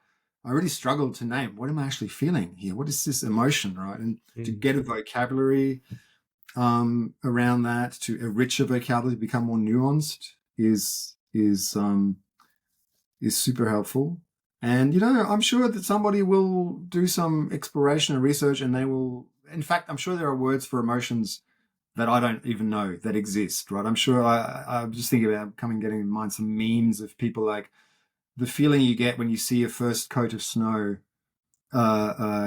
I really struggled to name what am I actually feeling here. What is this emotion, right? And to Mm. get a vocabulary around that, to a richer vocabulary, become more nuanced, is super helpful. And I'm sure that somebody will do some exploration and research, and they will. In fact, I'm sure there are words for emotions that I don't even know that exist. Right? I'm sure. I'm just thinking about getting in mind some memes of people like the feeling you get when you see your first coat of snow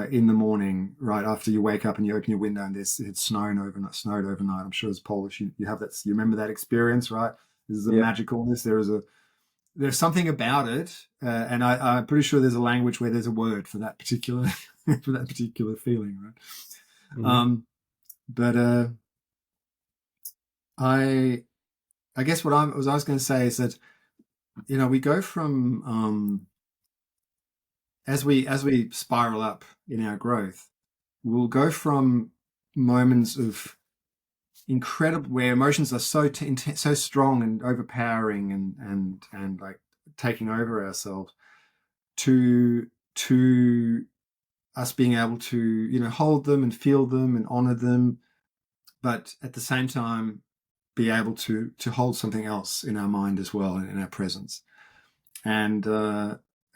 in the morning, right after you wake up and you open your window and it's snowed overnight. I'm sure as Polish, you have that. You remember that experience, right? There's a Yeah. magicalness. There's something about it, and I'm pretty sure there's a language where there's a word for that particular for that particular feeling, right? Mhm. But I I guess what I was going to say is that we go from as we spiral up in our growth, we'll go from moments of incredible where emotions are so strong and overpowering and like taking over ourselves to us being able to hold them and feel them and honor them, but at the same time be able to hold something else in our mind as well and in our presence. And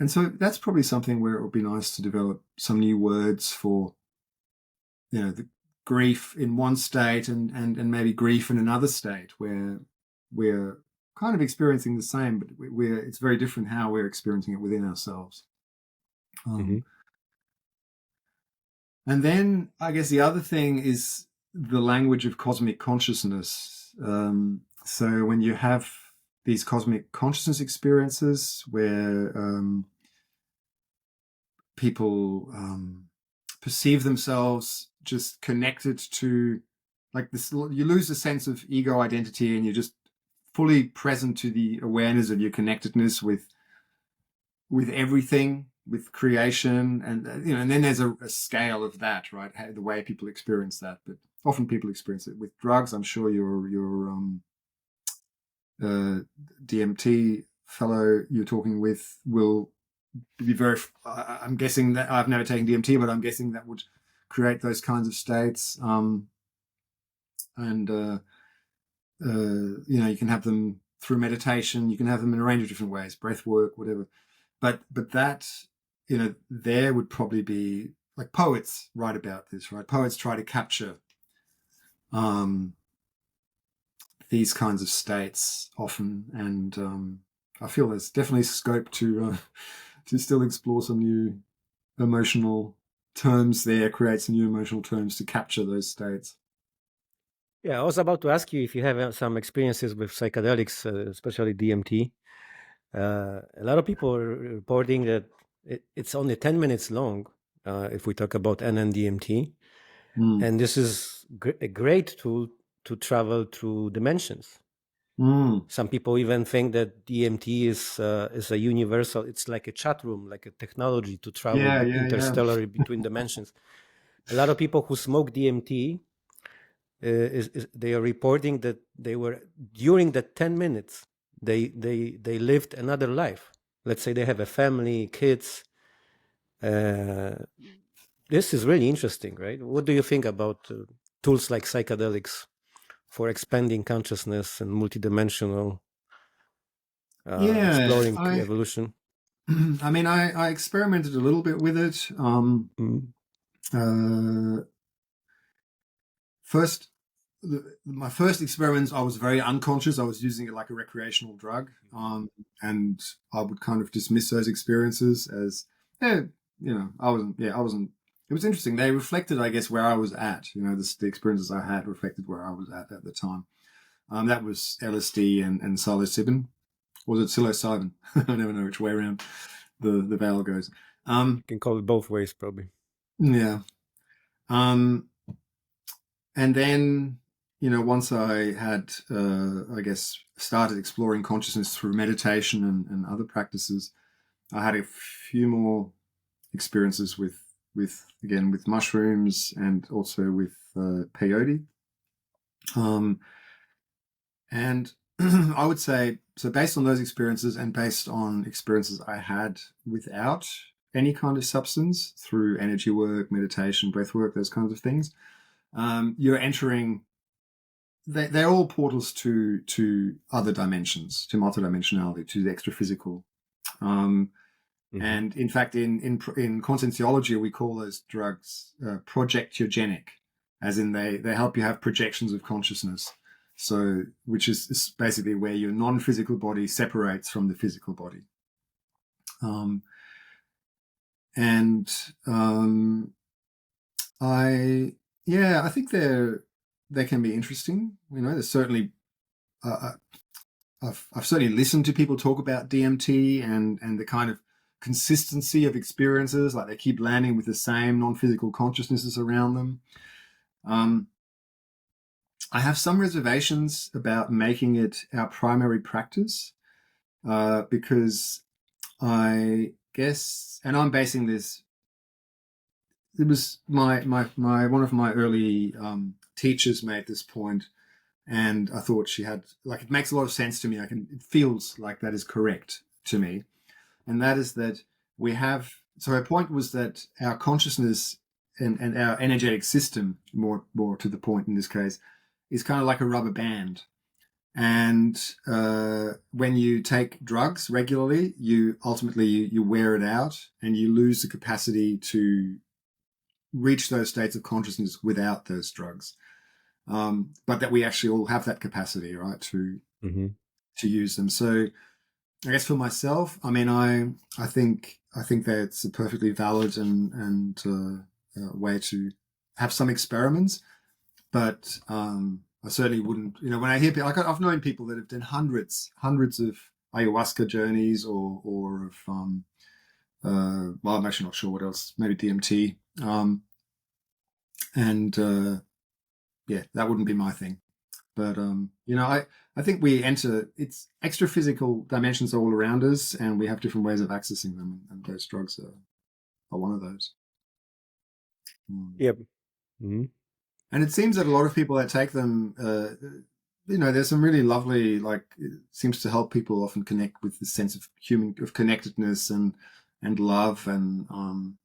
so that's probably something where it would be nice to develop some new words for the grief in one state and maybe grief in another state where we're kind of experiencing the same, but it's very different how we're experiencing it within ourselves. Mhm. And then I guess the other thing is the language of cosmic consciousness. So when you have these cosmic consciousness experiences where people perceive themselves just connected to like this, you lose a sense of ego identity and you're just fully present to the awareness of your connectedness with everything, with creation, and then there's a scale of that, right? How, the way people experience that, but often people experience it with drugs. I'm sure your DMT fellow you're talking with will be very. I'm guessing that I've never taken DMT, but I'm guessing that would create those kinds of states. And you can have them through meditation. You can have them in a range of different ways, breath work, whatever. But that there would probably be like poets write about this, right? Poets try to capture um, these kinds of states often, and I feel there's definitely scope to still explore some new emotional terms there, create some new emotional terms to capture those states. Yeah, I was about to ask you if you have some experiences with psychedelics, especially DMT. A lot of people are reporting that it's only 10 minutes long if we talk about NNDMT. Mm. And this is a great tool to travel through dimensions. Mm. Some people even think that DMT is a universal. It's like a chat room, like a technology to travel Yeah, yeah, yeah. interstellar between dimensions. A lot of people who smoke DMT they are reporting that they were during the 10 minutes they lived another life. Let's say they have a family, kids. Uh, this is really interesting, right? What do you think about tools like psychedelics for expanding consciousness and multidimensional Yeah, exploring evolution? I mean, I experimented a little bit with it. Mm. Uh, first, my first experiments, I was very unconscious. I was using it like a recreational drug, and I would kind of dismiss those experiences as, yeah, I wasn't. Yeah, I wasn't. It was interesting. They reflected, I guess, where I was at. The experiences I had reflected where I was at the time. That was LSD and psilocybin. Or was it psilocybin? I never know which way around the vowel goes. You can call it both ways, probably. Yeah. Um, and then once I had, I guess, started exploring consciousness through meditation and other practices, I had a few more experiences with mushrooms and also with peyote. And I would say, so based on those experiences and based on experiences I had without any kind of substance through energy work, meditation, breath work, those kinds of things, you're entering, they're all portals to other dimensions, to multidimensionality, to the extra physical. And in fact, in conscientiology, we call those drugs projectogenic, as in they help you have projections of consciousness. So, which is basically where your non-physical body separates from the physical body. I think they can be interesting. There's certainly I've certainly listened to people talk about DMT and the kind of consistency of experiences, like they keep landing with the same non-physical consciousnesses around them. I have some reservations about making it our primary practice because I guess, and I'm basing this, it was my one of my early teachers made this point, and I thought she had, like, it makes a lot of sense to me. It feels like that is correct to me. And that is that so her point was that our consciousness and our energetic system, more to the point in this case, is kind of like a rubber band. And when you take drugs regularly, you ultimately wear it out and you lose the capacity to reach those states of consciousness without those drugs. But that we actually all have that capacity, right, to use them. So I guess for myself, I mean, I think that it's a perfectly valid and way to have some experiments, but I certainly wouldn't. When I hear people, like I've known people that have done hundreds of ayahuasca journeys or of well, I'm actually not sure what else, maybe DMT, and yeah, that wouldn't be my thing. But I think we enter, it's extra physical dimensions all around us, and we have different ways of accessing them, and those drugs are one of those. Yep. Mm-hmm. And it seems that a lot of people that take them, there's some really lovely, like, it seems to help people often connect with the sense of connectedness and love and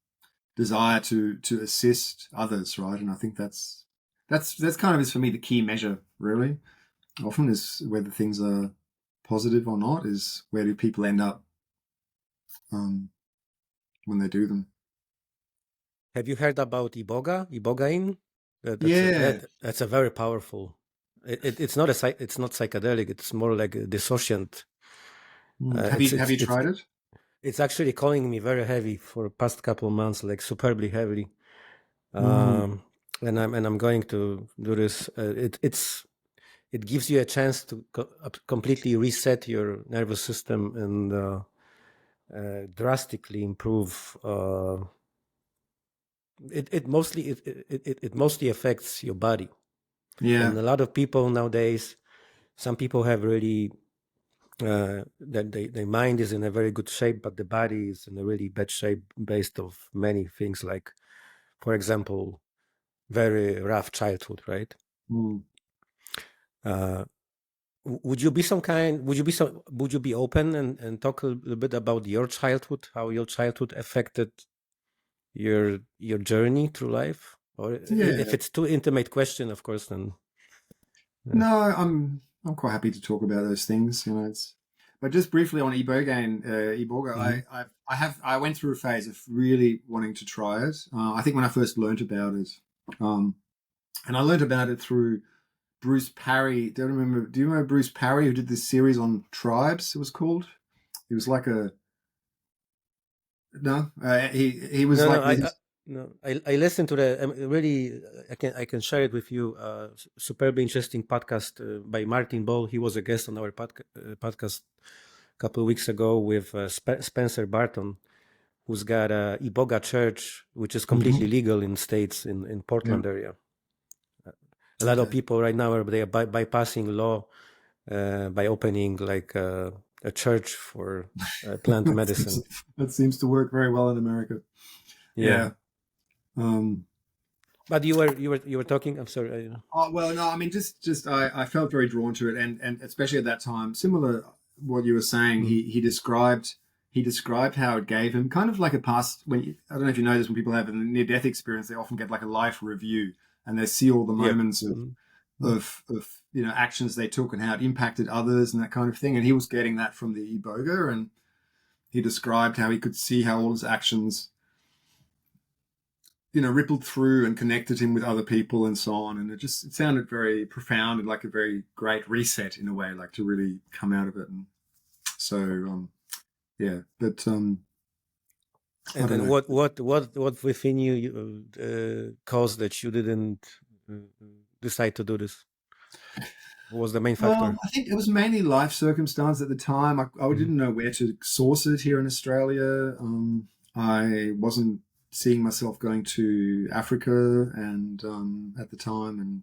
desire to assist others, right? And I think that's kind of is for me the key measure, really. Often is whether things are positive or not, is where do people end up when they do them. Have you heard about ibogaine? Yeah. That's a very powerful. It's not psychedelic. It's more like a dissociant. Have you tried it? It's actually calling me very heavy for the past couple of months, like superbly heavy. And I'm going to do this. It gives you a chance to completely reset your nervous system and drastically improve. It mostly affects your body. Yeah. And a lot of people nowadays, some people have really that their mind is in a very good shape, but the body is in a really bad shape based of many things, like, for example, very rough childhood, right? Would you be open and talk a little bit about your childhood, how your childhood affected your journey through life? Or if it's too intimate question, of course, then no, I'm quite happy to talk about those things. But just briefly on iboga, I went through a phase of really wanting to try it. I think when I first learned about it, and I learned about it through Bruce Parry. Do you remember Bruce Parry, who did this series on tribes? It was called. It was like a no. He was I listened to the really. I can share it with you. Superbly interesting podcast by Martin Ball. He was a guest on our podcast a couple of weeks ago with Spencer Barton, who's got a Iboga church, which is completely legal in States in Portland area. a lot of Okay. people right now they are bypassing law by opening like a church for plant medicine. That seems to work very well in America. Yeah. Yeah. Um, But you were talking. I'm sorry. oh, well, no, I mean, just I felt very drawn to it, and especially at that time, similar what you were saying. Mm. He described how it gave him kind of like a past. I don't know if you know this, when people have a near death experience, they often get like a life review, and they see all the Yep. moments of actions they took and how it impacted others and that kind of thing. And he was getting that from the iboga, and he described how he could see how all his actions rippled through and connected him with other people and so on. And it sounded very profound and like a very great reset in a way, like to really come out of it. And so, yeah, but I And don't then know. what within you caused that you didn't uh, decide to do this? What was the main factor? I think it was mainly life circumstance at the time. I Mhm. didn't know where to source it here in Australia. I wasn't seeing myself going to Africa and at the time, and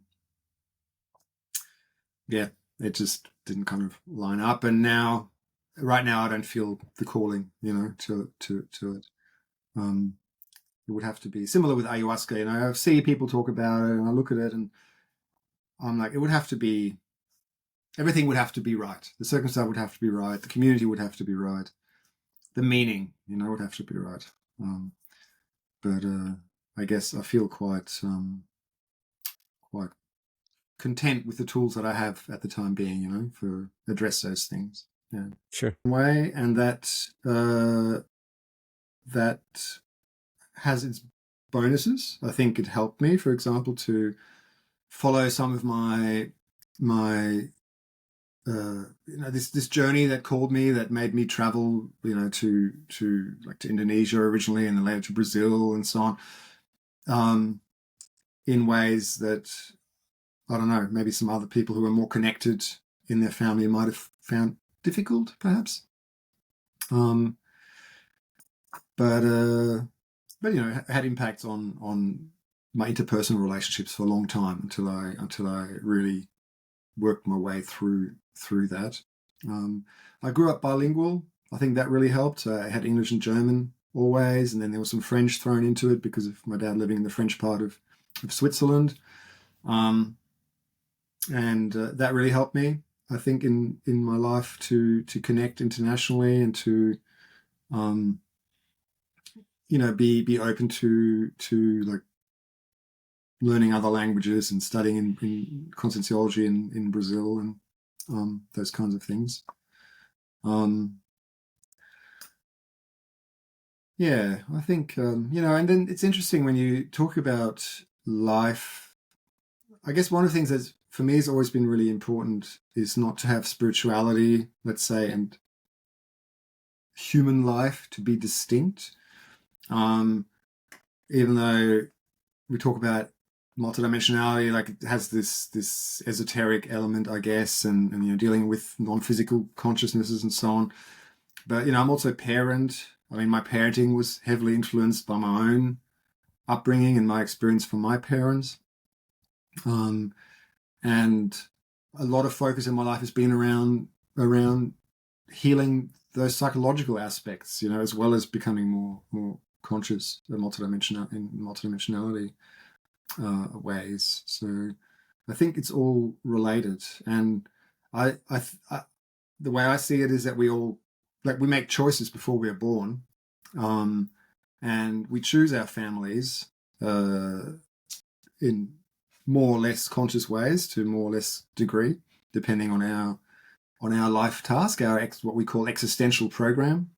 yeah, it just didn't kind of line up. And right now, I don't feel the calling, to it. Um, it would have to be similar with ayahuasca. I see people talk about it, and I look at it, and I'm like, it would have to be everything would have to be right. The circumstance would have to be right. The community would have to be right. The meaning, would have to be right. But I guess I feel quite content with the tools that I have at the time being, for address those things. Yeah. Sure. Way, and that has its bonuses. I think it helped me, for example, to follow some of my this journey that called me, that made me travel, to Indonesia originally, and then later to Brazil and so on, in ways that I don't know, maybe some other people who are more connected in their family might have found difficult, perhaps. Um, but had impacts on my interpersonal relationships for a long time until I really worked my way through that. I grew up bilingual. I think that really helped. I had English and German always, and then there was some French thrown into it because of my dad living in the French part of Switzerland, and that really helped me, I think, in my life to connect internationally and to be open to like learning other languages and studying in conscienciology in Brazil and those kinds of things. Yeah, I think and then it's interesting when you talk about life. I guess one of the things that for me has always been really important is not to have spirituality, let's say, and human life to be distinct. Even though we talk about multidimensionality, like it has this esoteric element, I guess, and dealing with non-physical consciousnesses and so on. But I'm also a parent. I mean, my parenting was heavily influenced by my own upbringing and my experience from my parents. And a lot of focus in my life has been around healing those psychological aspects, as well as becoming more conscious in multidimensionality ways. So I think it's all related. And I the way I see it is that we make choices before we are born, and we choose our families in more or less conscious ways to more or less degree, depending on our life task, what we call existential program,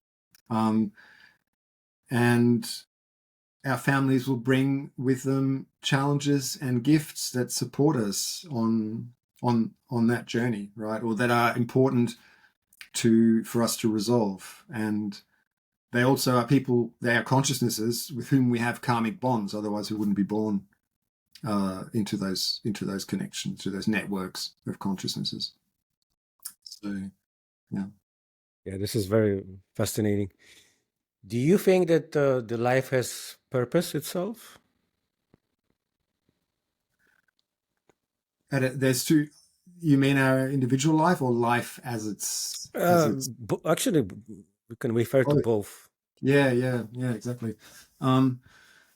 and our families will bring with them challenges and gifts that support us on that journey, right? Or that are important for us to resolve. And they also are people, they are consciousnesses with whom we have karmic bonds. Otherwise, we wouldn't be born into those connections, to those networks of consciousnesses. So, yeah. Yeah, this is very fascinating. Do you think that the life has purpose itself? there's two. You mean our individual life or life as it's Actually, we can refer to both? both. Yeah, exactly. Um,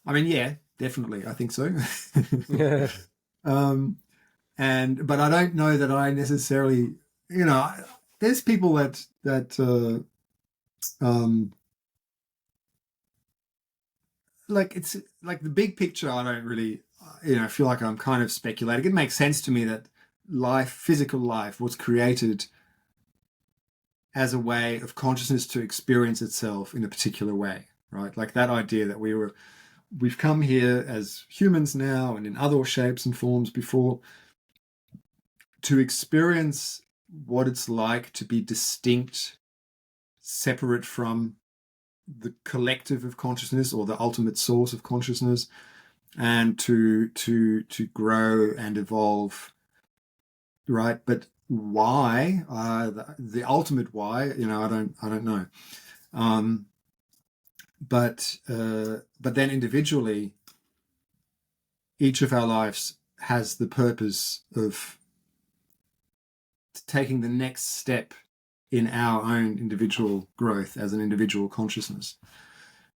I mean, yeah, definitely. I think so. um, but I don't know that I necessarily, there's people that um, like it's like the big picture. I don't really, feel like I'm kind of speculating. It makes sense to me that physical life, was created as a way of consciousness to experience itself in a particular way, right? Like that idea that we've come here as humans now and in other shapes and forms before to experience what it's like to be distinct, separate from the collective of consciousness or the ultimate source of consciousness, and to grow and evolve, right? But why? The ultimate why, I don't know. Um, but then individually, each of our lives has the purpose of taking the next step in our own individual growth as an individual consciousness.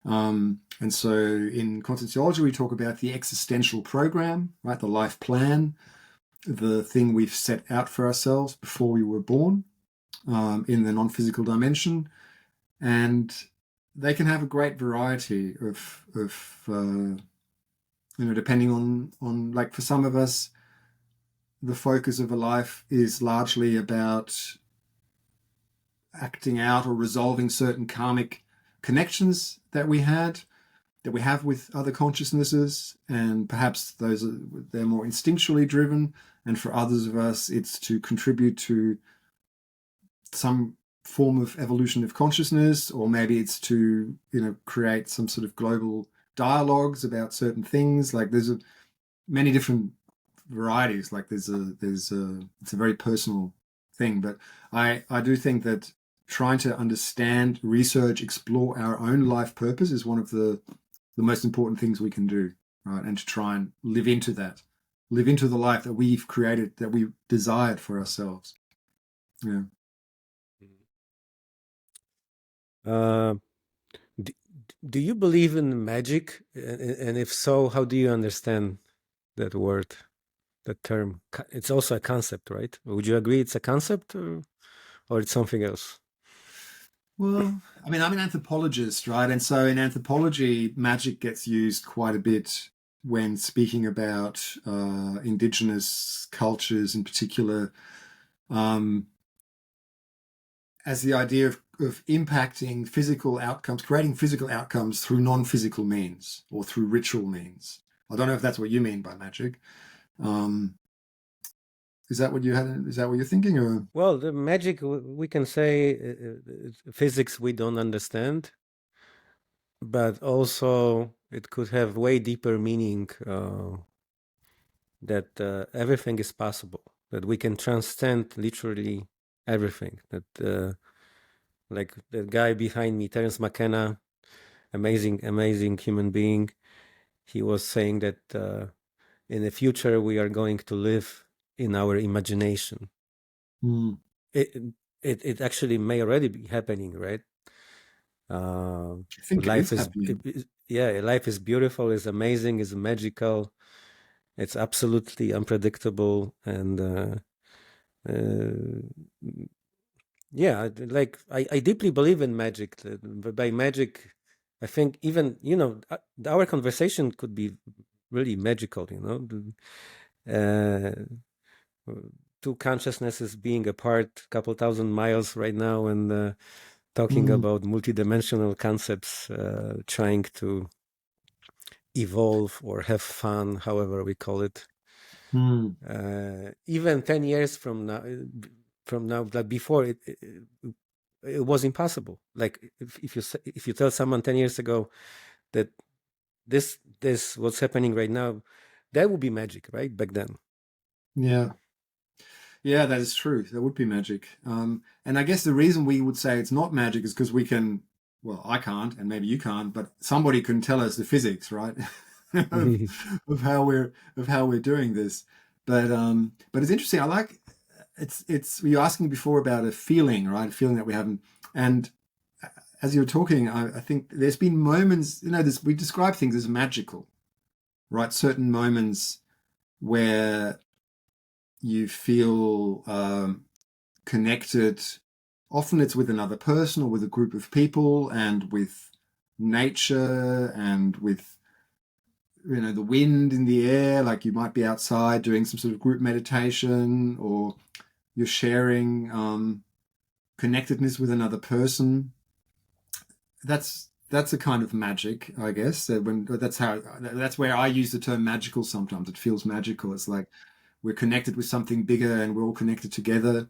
And so in conscienciology, we talk about the existential program, right? The life plan, the thing we've set out for ourselves before we were born, in the non-physical dimension. And they can have a great variety of depending on like for some of us, the focus of a life is largely about acting out or resolving certain karmic connections that we have with other consciousnesses, and perhaps they're more instinctually driven. And for others of us, it's to contribute to some form of evolution of consciousness, or maybe it's to create some sort of global dialogues about certain things. Like there's many different varieties. Like it's a very personal thing. But I do think that trying to understand, research, explore our own life purpose is one of the most important things we can do, right? And to try and live into the life that we've created, that we desired for ourselves. Yeah. Uh, do, do you believe in magic? And if so, how do you understand that word, that term? It's also a concept, right? Would you agree it's a concept, or it's something else? Well, I mean, I'm an anthropologist, right? And so in anthropology, magic gets used quite a bit when speaking about indigenous cultures in particular, um, as the idea of impacting physical outcomes, creating physical outcomes through non-physical means or through ritual means. I don't know if that's what you mean by magic. Um, is that what you're thinking, or? Well, the magic, we can say physics we don't understand, but also it could have way deeper meaning, that everything is possible, that we can transcend literally everything. That like the guy behind me, Terence McKenna, amazing human being. He was saying that in the future we are going to live in our imagination. Mm. It it actually may already be happening, right? I think it is Life is happening. yeah, life is beautiful, is amazing, is magical. It's absolutely unpredictable, and yeah, like I deeply believe in magic. By magic, I think even our conversation could be really magical. Uh, two consciousnesses being apart, a couple thousand miles right now, and talking Mm. about multidimensional concepts, trying to evolve or have fun, however we call it. Mm. Even 10 years from now, like before, it was impossible. Like if you tell someone 10 years ago that this what's happening right now, that would be magic, right? Back then. Yeah. Yeah, that is true. That would be magic. And I guess the reason we would say it's not magic is because well, I can't, and maybe you can't, but somebody can tell us the physics, right? of, of how we're doing this. but it's interesting. I like it's you were asking before about a feeling, right? A feeling that we haven't. And as you were talking, I think there's been moments, we describe things as magical, right? Certain moments where you feel connected. Often it's with another person or with a group of people and with nature and with the wind in the air. Like you might be outside doing some sort of group meditation, or you're sharing connectedness with another person. That's a kind of magic, I guess. That's where I use the term magical. Sometimes it feels magical. It's like we're connected with something bigger and we're all connected together.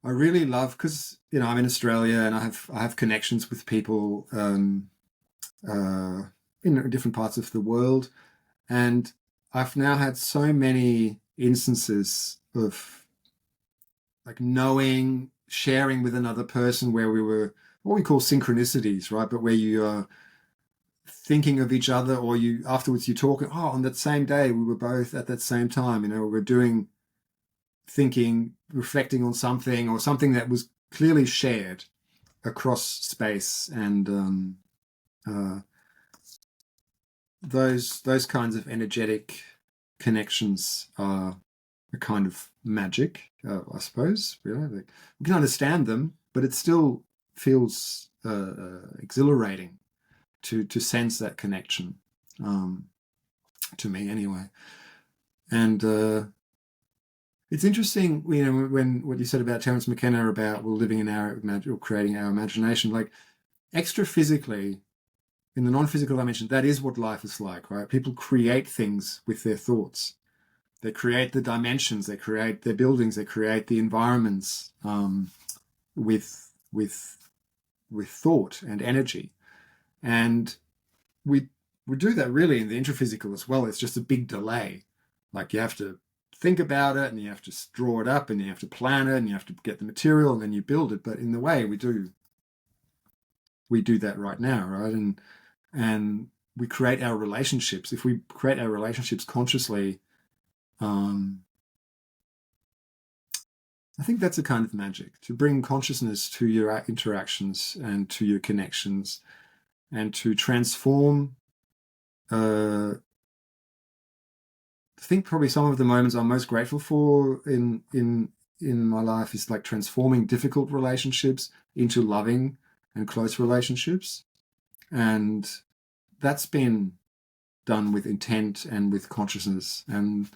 I really love, because I'm in Australia and I have connections with people in different parts of the world, and I've now had so many instances of like sharing with another person where we were what we call synchronicities, right? But where you are thinking of each other, or you afterwards you talk, oh, on that same day we were both at that same time, we were doing thinking, reflecting on something, or something that was clearly shared across space. And those kinds of energetic connections are a kind of magic, I suppose. We can understand them, but it still feels exhilarating to sense that connection, to me anyway. And it's interesting, when what you said about Terence McKenna about living in our or creating our imagination, like extra physically, in the non-physical dimension, that is what life is like, right? People create things with their thoughts. They create the dimensions, they create their buildings, they create the environments with thought and energy. And we do that really in the intraphysical as well. It's just a big delay. Like you have to think about it, and you have to draw it up, and you have to plan it, and you have to get the material, and then you build it. But in the way we do that right now, right? And we create our relationships. If we create our relationships consciously, I think that's a kind of magic, to bring consciousness to your interactions and to your connections, and to transform. I think probably some of the moments I'm most grateful for in my life is like transforming difficult relationships into loving and close relationships. And that's been done with intent and with consciousness. And,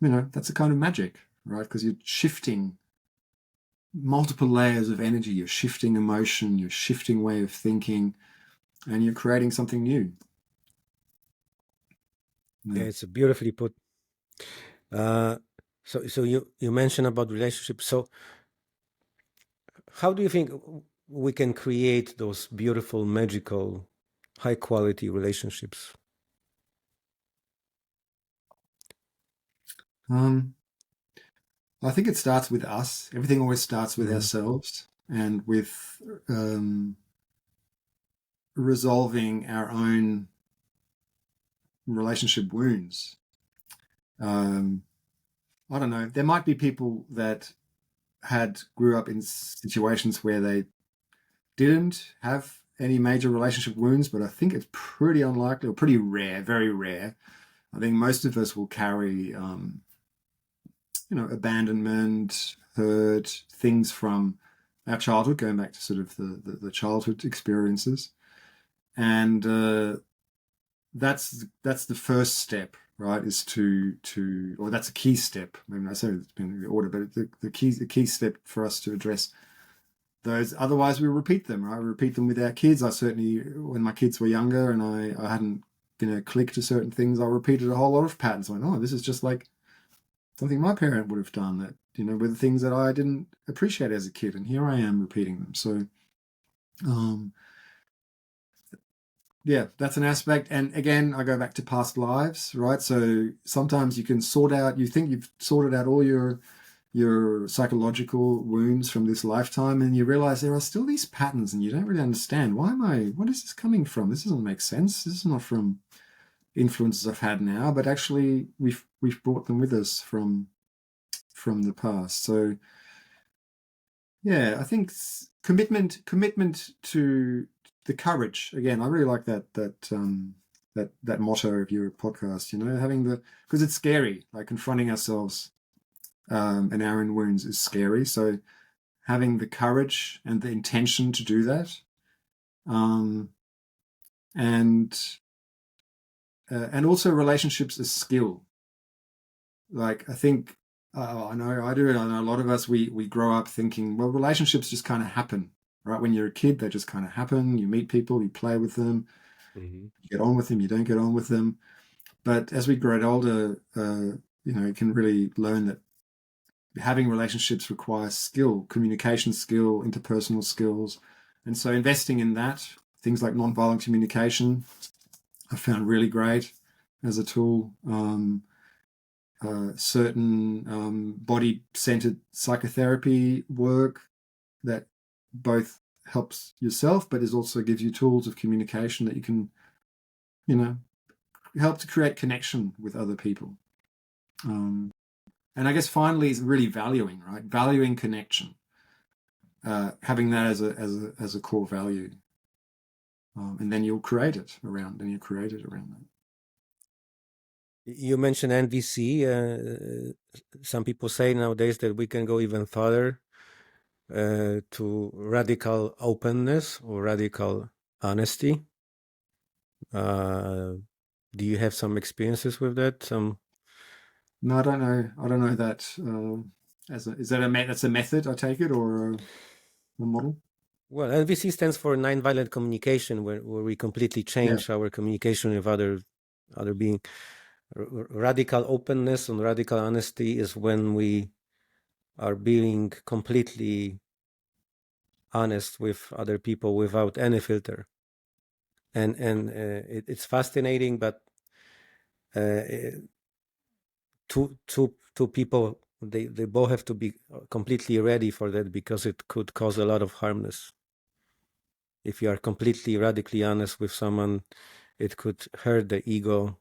that's a kind of magic, right? Because you're shifting multiple layers of energy, you're shifting emotion, you're shifting way of thinking, and you're creating something new. Yeah, it's beautifully put. So you mentioned about relationships. So how do you think we can create those beautiful, magical, high quality relationships? I think it starts with us. Everything always starts with ourselves, and with resolving our own relationship wounds. I don't know. There might be people that grew up in situations where they didn't have any major relationship wounds, but I think it's pretty unlikely, or pretty rare, very rare. I think most of us will carry, abandonment, hurt, things from our childhood, going back to sort of the childhood experiences. And that's the first step, right? Is or that's a key step. I mean, I say it's been in the order, but the key step for us to address those. Otherwise, we repeat them, right? We repeat them with our kids. I certainly, when my kids were younger and I hadn't, clicked to certain things, I repeated a whole lot of patterns. I went, oh, this is just like something my parent would have done, that, were the things that I didn't appreciate as a kid. And here I am repeating them. So, yeah, that's an aspect. And again, I go back to past lives, right? So sometimes you can you think you've sorted out all your psychological wounds from this lifetime, and you realize there are still these patterns, and you don't really understand, what is this coming from? This doesn't make sense. This is not from influences I've had now, but actually we've brought them with us from the past. So yeah, I think commitment to the courage. Again, I really like that motto of your podcast. Having because it's scary, like confronting ourselves and our own wounds is scary. So having the courage and the intention to do that, and also relationships as skill. Like I think I know I do it. I know a lot of us we grow up thinking, well, relationships just kind of happen, right? When you're a kid, they just kind of happen. You meet people, you play with them, Mm-hmm. you get on with them, you don't get on with them. But as we grow older, you can really learn that having relationships requires skill, communication skill, interpersonal skills. And so investing in that, things like nonviolent communication, I found really great as a tool. Certain body-centered psychotherapy work that both helps yourself, but is also gives you tools of communication that you can, help to create connection with other people. And I guess finally is really valuing, right? Valuing connection, having that as a core value, and then you'll create it around, that. You mentioned NVC. Some people say nowadays that we can go even further to radical openness or radical honesty. Do you have some experiences with that? No, I don't know. I don't know that. That's a method, I take it, or a model? Well, NVC stands for nonviolent communication, where we completely change our communication with other being. Radical openness and radical honesty is when we are being completely honest with other people without any filter. And it's fascinating, but two people, they both have to be completely ready for that, because it could cause a lot of harmness. If you are completely radically honest with someone, it could hurt the ego.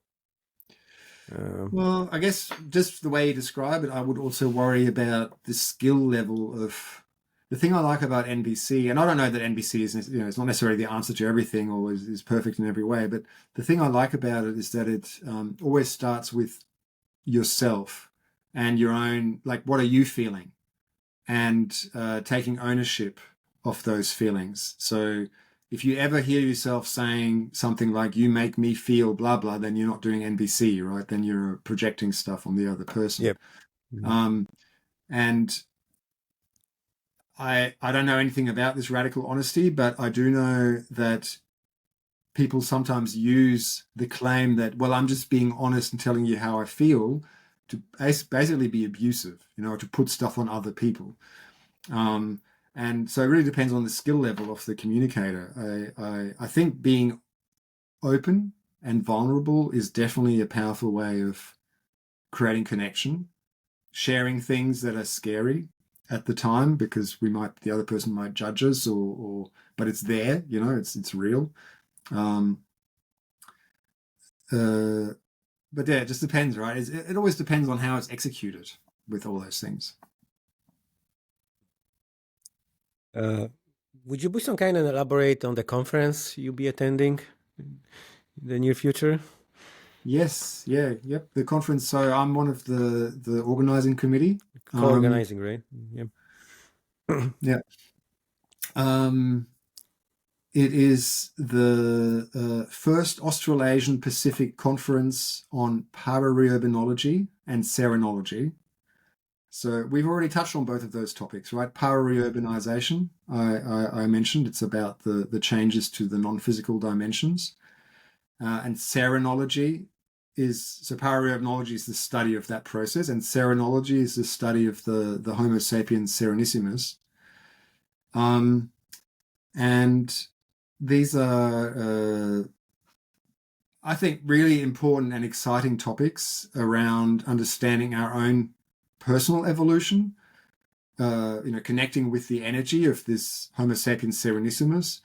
Well, I guess just the way you describe it, I would also worry about the skill level of the thing I like about NBC, and I don't know that NBC is, it's not necessarily the answer to everything or is perfect in every way, but the thing I like about it is that it always starts with yourself and your own, like, what are you feeling? And taking ownership of those feelings. So if you ever hear yourself saying something like, you make me feel blah, blah, then you're not doing NBC, right? Then you're projecting stuff on the other person. Yep. And I don't know anything about this radical honesty, but I do know that people sometimes use the claim that, well, I'm just being honest and telling you how I feel, to basically be abusive, to put stuff on other people. And so it really depends on the skill level of the communicator. I think being open and vulnerable is definitely a powerful way of creating connection, sharing things that are scary at the time, because the other person might judge us, but it's there, it's real. But yeah, it just depends, right? It always depends on how it's executed with all those things. Would you please kind of elaborate on the conference you'll be attending in the near future? Yes, yeah, yep. The conference. So I'm one of the organizing committee. Co-organizing, right? Yep. Yeah. It is the first Australasian Pacific Conference on Paraurbanology and Serenology. So we've already touched on both of those topics, right? Paraurbanization, I mentioned, it's about the changes to the non-physical dimensions. And serenology paraurbanology is the study of that process, and serenology is the study of the Homo sapiens serenissimus. And these are, I think, really important and exciting topics around understanding our own personal evolution, connecting with the energy of this Homo sapiens serenissimus,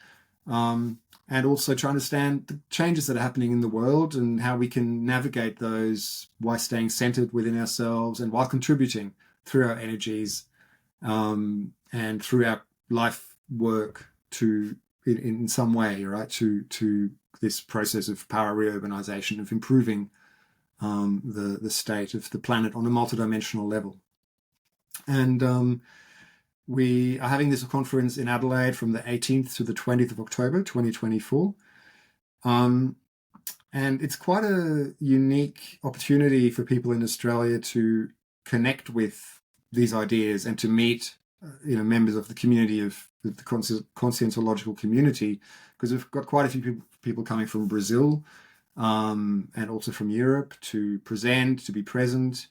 and also to understand the changes that are happening in the world and how we can navigate those while staying centered within ourselves and while contributing through our energies and through our life work to in some way, right, to this process of paraurbanization, of improving the state of the planet on a multidimensional level. And we are having this conference in Adelaide from the 18th to the 20th of October, 2024. And it's quite a unique opportunity for people in Australia to connect with these ideas and to meet, members of the community of the conscientological community, because we've got quite a few people coming from Brazil and also from Europe to present, to be present.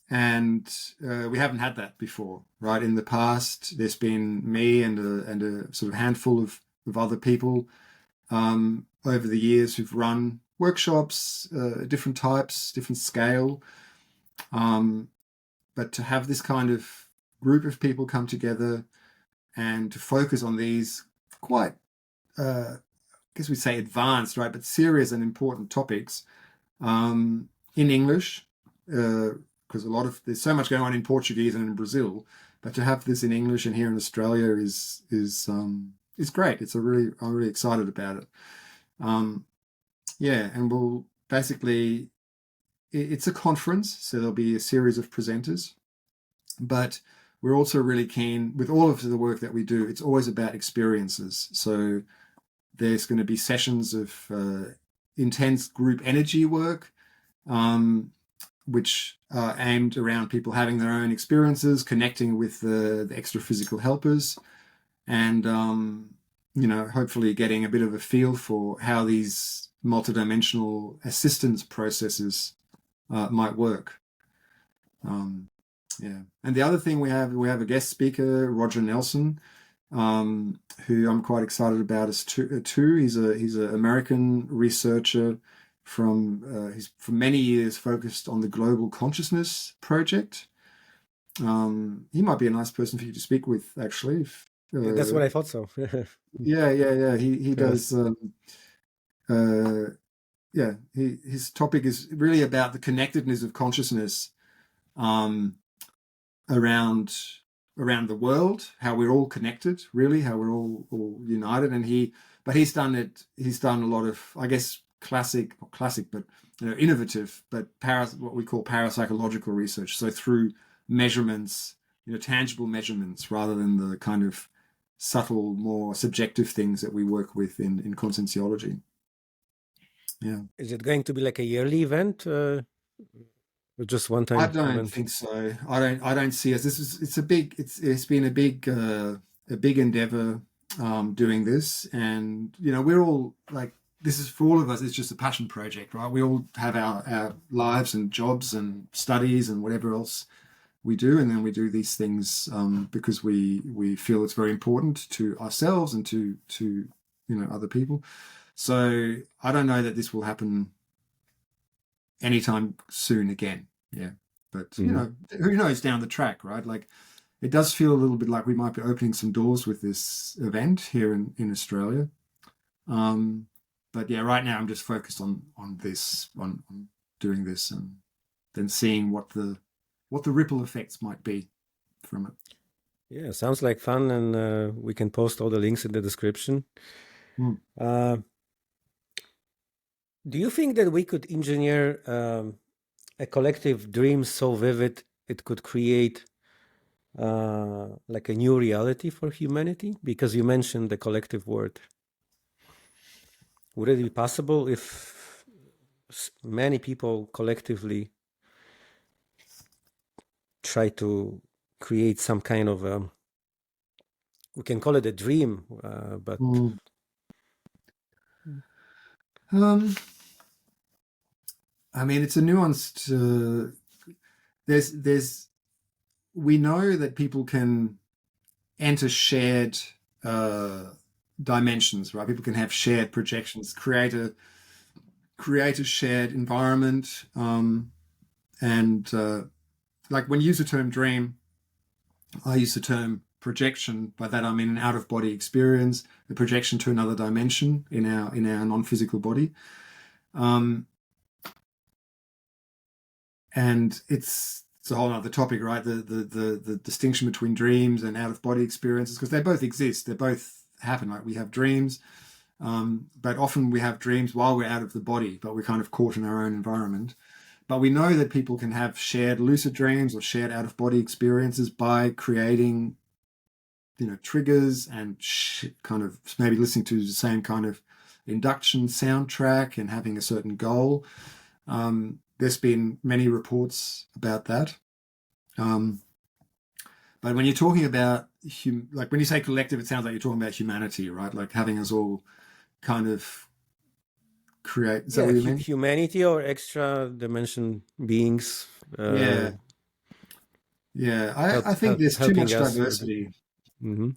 And we haven't had that before, right? In the past, there's been me and a sort of handful of other people over the years who've run workshops, different types, different scale. But to have this kind of group of people come together and to focus on these quite, I guess we'd say advanced, right, but serious and important topics in English, because there's so much going on in Portuguese and in Brazil, but to have this in English and here in Australia is great. I'm really excited about it. And we'll basically, it's a conference, so there'll be a series of presenters, but we're also really keen with all of the work that we do. It's always about experiences. So there's going to be sessions of intense group energy work, which are aimed around people having their own experiences, connecting with the extra physical helpers, and hopefully getting a bit of a feel for how these multidimensional assistance processes might work. And the other thing we have a guest speaker, Roger Nelson, who I'm quite excited about as too. He's an American researcher he's for many years focused on the Global Consciousness Project. He might be a nice person for you to speak with, actually. That's what I thought so. Yeah. He does. His topic is really about the connectedness of consciousness around the world, how we're all connected, really, how we're all united. And he's done a lot of, I guess, but innovative, but what we call parapsychological research. So through measurements, tangible measurements, rather than the kind of subtle, more subjective things that we work with in conscientiology. Yeah. Is it going to be like a yearly event? Or just one time? I don't think so. I don't see us. It's been a big endeavor doing this, and we're all like, this is for all of us. It's just a passion project, right? We all have our lives and jobs and studies and whatever else we do, and then we do these things because we feel it's very important to ourselves and to other people. So I don't know that this will happen anytime soon again. Yeah. But, who knows down the track, right? Like, it does feel a little bit like we might be opening some doors with this event here in Australia. But yeah, right now I'm just focused on doing this and then seeing what the ripple effects might be from it. Yeah, sounds like fun, and we can post all the links in the description. Do you think that we could engineer a collective dream so vivid it could create like a new reality for humanity? Because you mentioned the collective word. Would it be possible if many people collectively try to create some kind of we can call it a dream, but I mean, it's a nuanced. We know that people can enter shared dimensions, right? People can have shared projections, create a shared environment, and like when you use the term dream, I use the term projection. By that I mean an out-of-body experience, a projection to another dimension in our non-physical body. And it's a whole other topic, right? The distinction between dreams and out-of-body experiences, because they both exist, they both happen. Like we have dreams, but often we have dreams while we're out of the body, but we're kind of caught in our own environment. But we know that people can have shared lucid dreams or shared out-of-body experiences by creating, triggers and kind of maybe listening to the same kind of induction soundtrack and having a certain goal. There's been many reports about that. But when you're talking about, like when you say collective, it sounds like you're talking about humanity, right? Like having us all kind of create. Is that what you mean? Humanity or extra dimension beings. Yeah. I think there's too much diversity. Mm-hmm.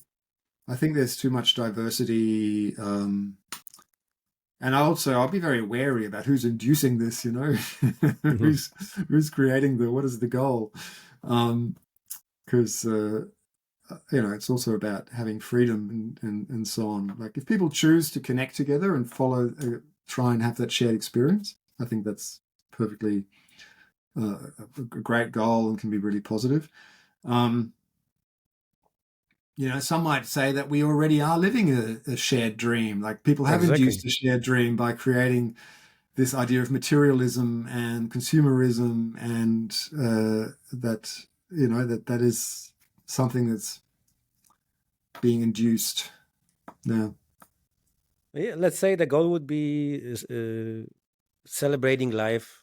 I think there's too much diversity. And I'll be very wary about who's inducing this, Mm-hmm. who's creating what is the goal? Because, it's also about having freedom and so on. Like if people choose to connect together and follow, try and have that shared experience, I think that's perfectly a great goal and can be really positive. Some might say that we already are living a shared dream. Like people have induced a shared dream by creating this idea of materialism and consumerism, and that is something that's being induced now. Yeah, let's say the goal would be celebrating life,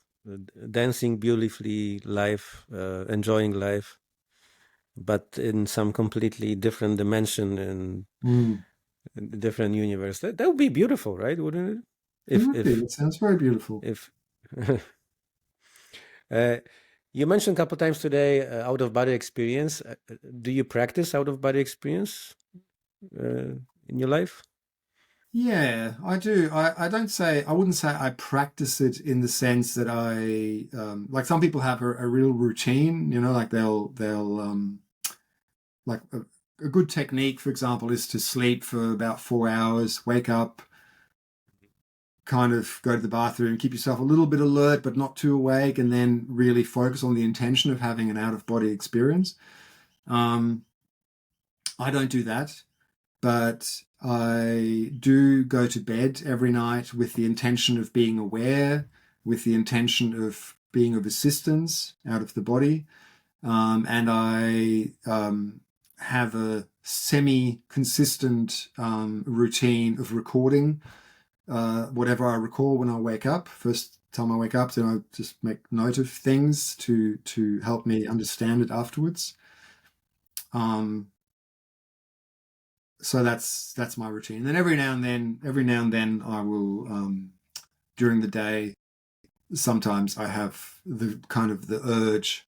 dancing beautifully, life, enjoying life, but in some completely different dimension and different universe. That would be beautiful, right? Wouldn't it? It sounds very beautiful. If you mentioned a couple times today out-of-body experience. Do you practice out-of-body experience in your life? Yeah, I do. I wouldn't say I practice it in the sense that I like some people have a real routine, like they'll like a good technique, for example, is to sleep for about 4 hours, wake up, kind of go to the bathroom, keep yourself a little bit alert but not too awake, and then really focus on the intention of having an out-of-body experience. I don't do that, but I do go to bed every night with the intention of being aware, with the intention of being of assistance out of the body. And I have a semi-consistent routine of recording whatever I recall when I wake up. First time I wake up, then I just make note of things to help me understand it afterwards. So that's my routine. And then every now and then I will during the day, sometimes I have the urge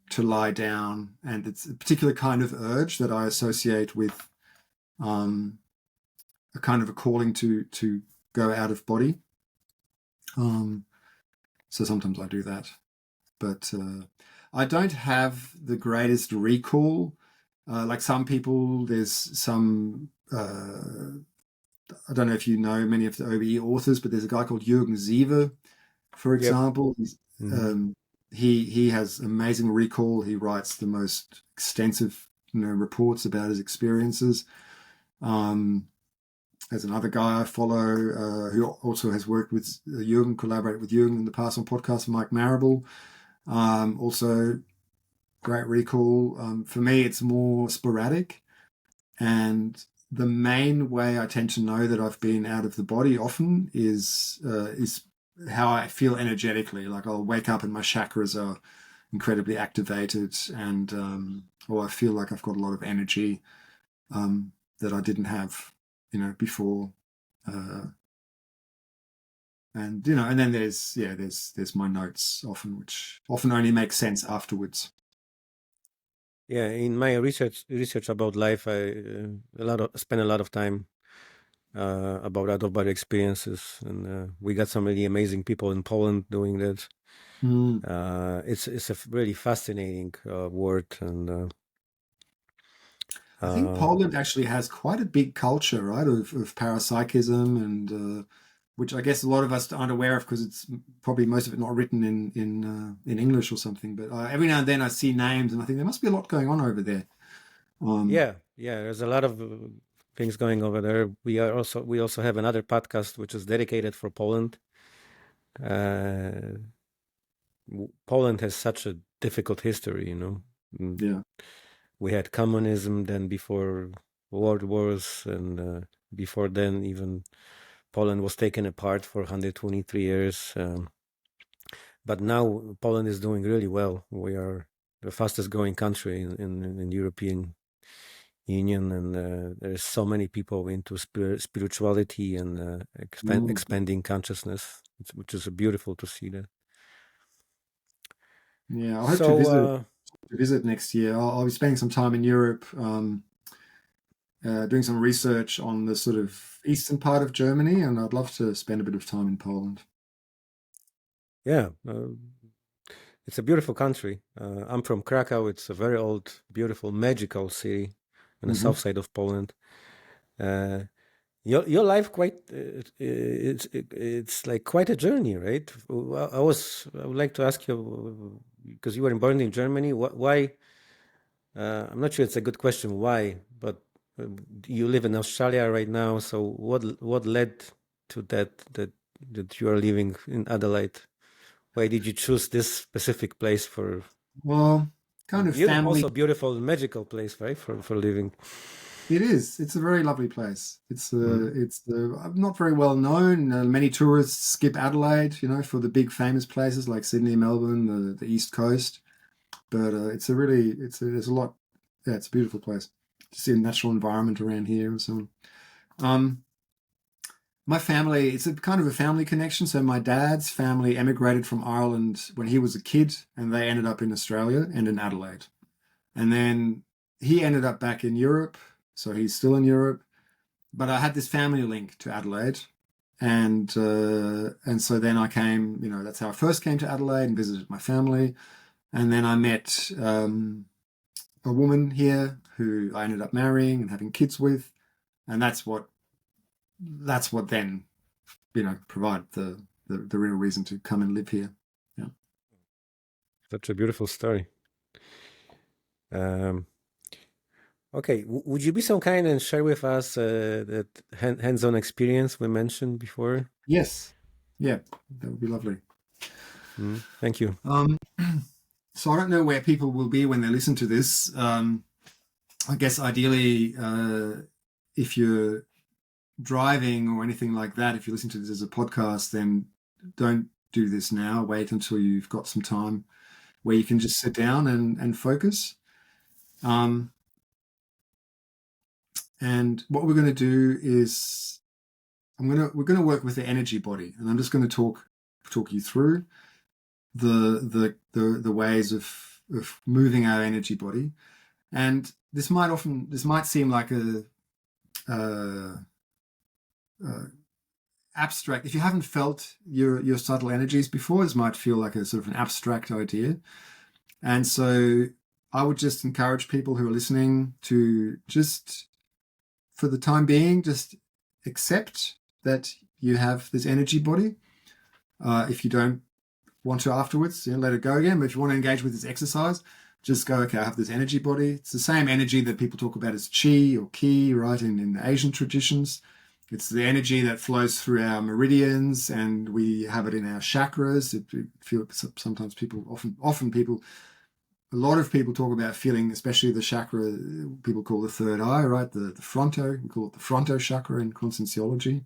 to lie down, and it's a particular kind of urge that I associate with a kind of a calling to go out of body. So sometimes I do that, but I don't have the greatest recall. Like some people, there's some, I don't know if you know many of the OBE authors, but there's a guy called Jürgen Siever, for example. Yep. He has amazing recall. He writes the most extensive reports about his experiences. There's another guy I follow who also has worked with Jürgen, collaborated with Jürgen in the past on podcasts, Mike Marable. Also great recall. For me, it's more sporadic. And the main way I tend to know that I've been out of the body often is how I feel energetically. Like I'll wake up and my chakras are incredibly activated, and or I feel like I've got a lot of energy that I didn't have, before. And and then there's my notes often, which often only make sense afterwards. Yeah, in my research about life, I spend a lot of time about out-of-body experiences, and we got some really amazing people in Poland doing that. It's a really fascinating word, and I think Uh, Poland actually has quite a big culture, right, of parapsychism, and which I guess a lot of us aren't aware of because it's probably most of it not written in English or something. But every now and then I see names and I think there must be a lot going on over there. Um, yeah, there's a lot of things going over there. We also have another podcast which is dedicated for Poland. Uh, Poland has such a difficult history, you know. yeah. We had communism, then before world wars, and before then even Poland was taken apart for 123 years. But now Poland is doing really well. We are the fastest growing country in European Union, and there's so many people into spirituality and Mm. expanding consciousness, which is beautiful to see that. Yeah, I hope So to visit next year. I'll be spending some time in Europe, doing some research on the sort of eastern part of Germany, and I'd love to spend a bit of time in Poland. yeah, it's a beautiful country. I'm from Krakow. It's a very old, beautiful, magical city in the Hmm. south side of Poland. Uh, your life quite it's like quite a journey, right? I would like to ask you because you were born in Germany. Why? I'm not sure it's a good question. Why? But uh, you live in Australia right now. So what led to that you are living in Adelaide? Why did you choose this specific place for Well, kind of family. also beautiful magical place, right? For living. It is. It's a very lovely place. Mm. Not very well known. Many tourists skip Adelaide, for the big famous places like Sydney, Melbourne, the East Coast. But there's a lot. Yeah, it's a beautiful place to see a natural environment around here and so on. Um, my family, it's a kind of a family connection. So my dad's family emigrated from Ireland when he was a kid, and they ended up in Australia and in Adelaide. And then he ended up back in Europe, so he's still in Europe. But I had this family link to Adelaide, and so then I came. That's how I first came to Adelaide and visited my family, and then I met a woman here who I ended up marrying and having kids with, and that's what then provided the real reason to come and live here. Yeah. Such a beautiful story. Um, okay, would you be so kind and share with us that hands-on experience we mentioned before? Yes. Yeah, that would be lovely. Thank you. Um, so I don't know where people will be when they listen to this. I guess ideally, if you're driving or anything like that, if you listen to this as a podcast, then don't do this now. Wait until you've got some time where you can just sit down and focus. Um, and what we're going to do is we're going to work with the energy body, and I'm just going to talk you through the ways of moving our energy body. And this might seem like a abstract. If you haven't felt your subtle energies before, this might feel like a sort of an abstract idea. And so I would just encourage people who are listening to just, for the time being, just accept that you have this energy body. If you don't want to afterwards, let it go again. But if you want to engage with this exercise, just go, okay, I have this energy body. It's the same energy that people talk about as chi or ki, right, in the Asian traditions. It's the energy that flows through our meridians, and we have it in our chakras. Sometimes a lot of people talk about feeling, especially the chakra people call the third eye, right? The fronto, we call it the fronto chakra in conscienciology.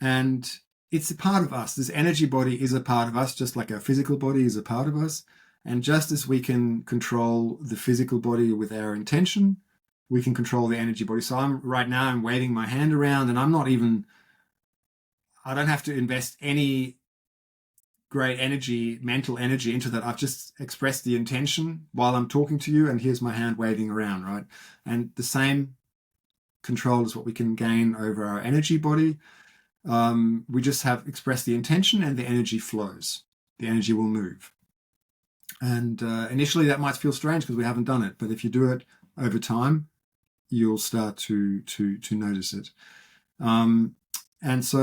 And it's a part of us. This energy body is a part of us, just like our physical body is a part of us. And just as we can control the physical body with our intention, we can control the energy body. So I'm waving my hand around, and I don't have to invest any great energy, mental energy into that. I've just expressed the intention while I'm talking to you, and here's my hand waving around, right? And the same control is what we can gain over our energy body. We just have expressed the intention, and the energy flows. The energy will move. And initially that might feel strange because we haven't done it, but if you do it over time, you'll start to notice it. And so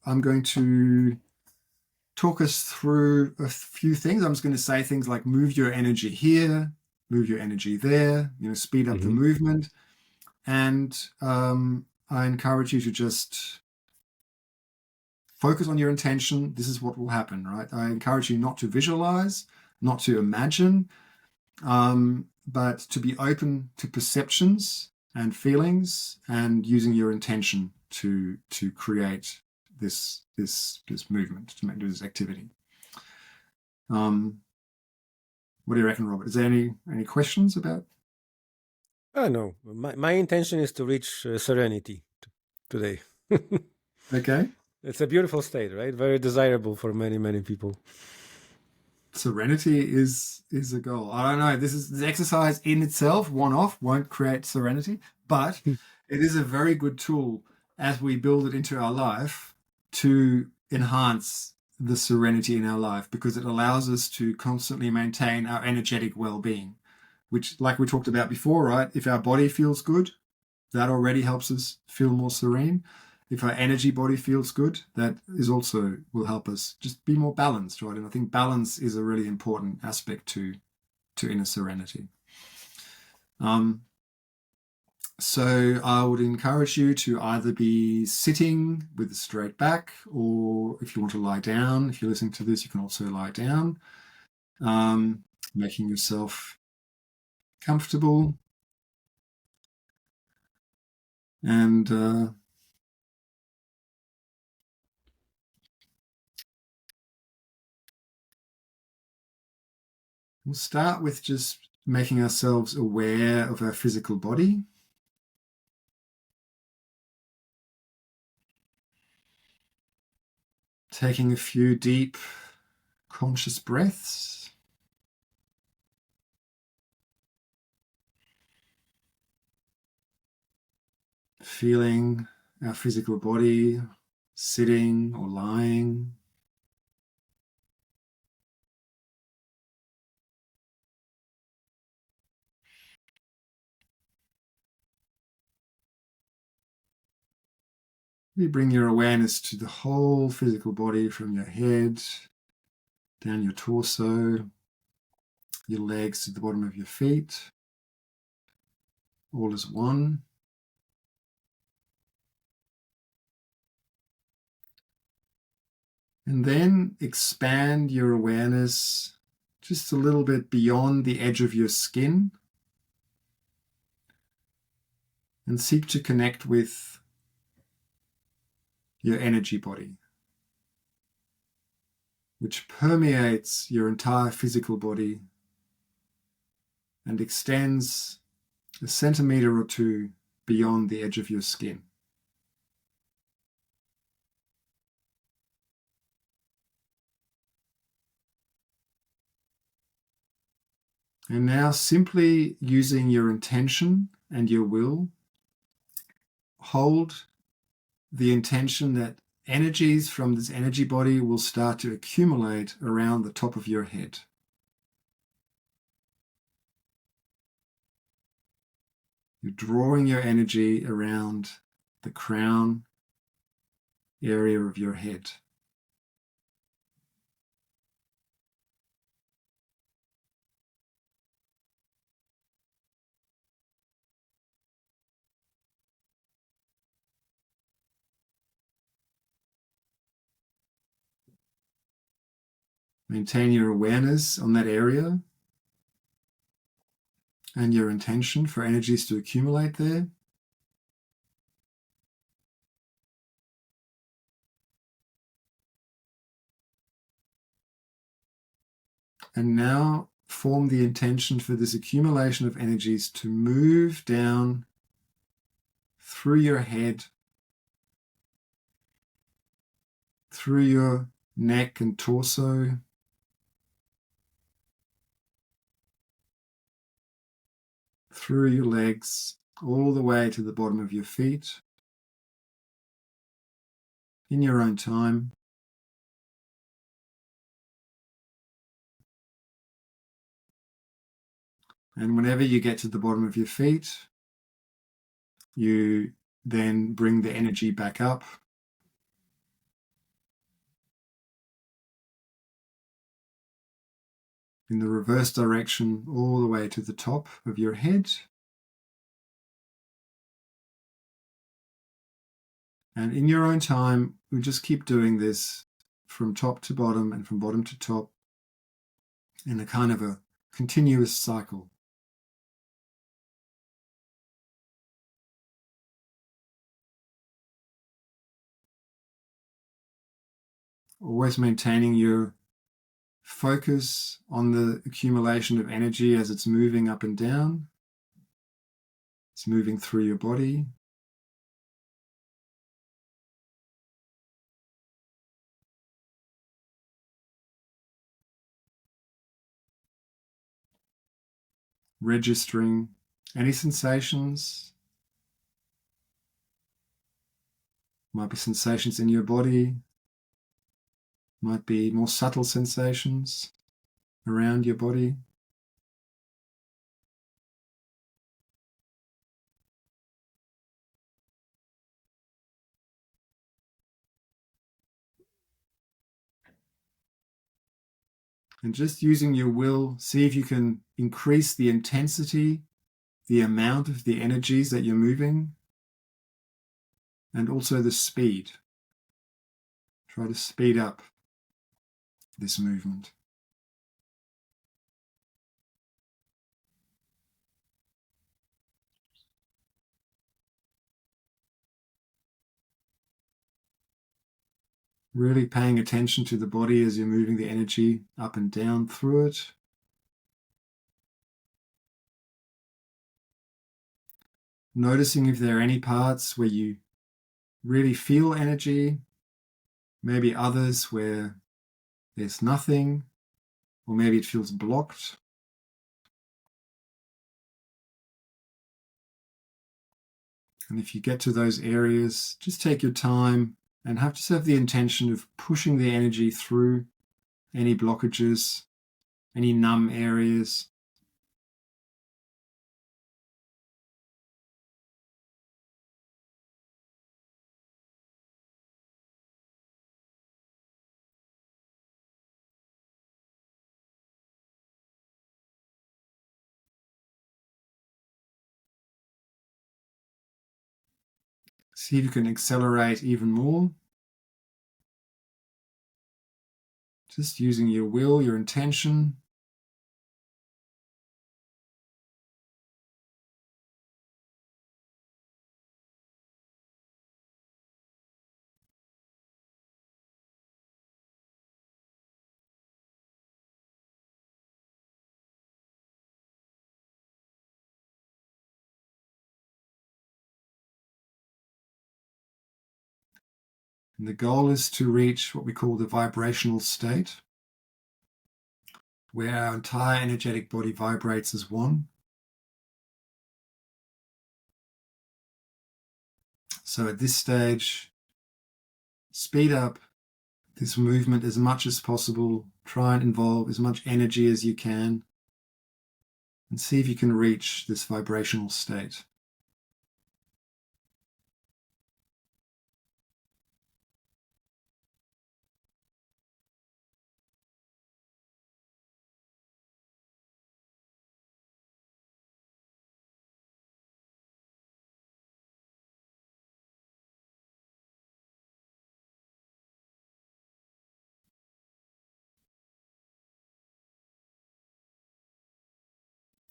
I'm going to talk us through a few things. I'm just going to say things like move your energy here, move your energy there, speed up the movement. And I encourage you to just focus on your intention. This is what will happen, right? I encourage you not to visualize, not to imagine, but to be open to perceptions and feelings, and using your intention to create this movement, to do this activity. What do you reckon, Robert? Is there any questions about? Oh no, my intention is to reach serenity today. Okay. It's a beautiful state, right? Very desirable for many people. Serenity is a goal. I don't know. This exercise in itself, one off, won't create serenity, but it is a very good tool as we build it into our life to enhance the serenity in our life, because it allows us to constantly maintain our energetic well-being, which, like we talked about before, right? If our body feels good, that already helps us feel more serene. If our energy body feels good, that is also will help us just be more balanced, right? And I think balance is a really important aspect to inner serenity. So I would encourage you to either be sitting with a straight back, or if you want to lie down, if you're listening to this, you can also lie down, making yourself comfortable. And we'll start with just making ourselves aware of our physical body. Taking a few deep, conscious breaths. Feeling our physical body sitting or lying. You bring your awareness to the whole physical body, from your head down your torso, your legs to the bottom of your feet, all as one. And then expand your awareness just a little bit beyond the edge of your skin, and seek to connect with your energy body, which permeates your entire physical body and extends a centimeter or two beyond the edge of your skin. And now, simply using your intention and your will, hold the intention that energies from this energy body will start to accumulate around the top of your head. You're drawing your energy around the crown area of your head. Maintain your awareness on that area and your intention for energies to accumulate there. And now form the intention for this accumulation of energies to move down through your head, through your neck and torso, through your legs, all the way to the bottom of your feet, in your own time. And whenever you get to the bottom of your feet, you then bring the energy back up. In the reverse direction, all the way to the top of your head. And in your own time, we just keep doing this from top to bottom and from bottom to top in a kind of a continuous cycle. Always maintaining your focus on the accumulation of energy as it's moving up and down. It's moving through your body. Registering any sensations. Might be sensations in your body. Might be more subtle sensations around your body. And just using your will, see if you can increase the intensity, the amount of the energies that you're moving, and also the speed. Try to speed up this movement. Really paying attention to the body as you're moving the energy up and down through it. Noticing if there are any parts where you really feel energy, maybe others where there's nothing, or maybe it feels blocked. And if you get to those areas, just take your time and just have the intention of pushing the energy through any blockages, any numb areas. See if you can accelerate even more. Just using your will, your intention. And the goal is to reach what we call the vibrational state, where our entire energetic body vibrates as one. So at this stage, speed up this movement as much as possible. Try and involve as much energy as you can, and see if you can reach this vibrational state.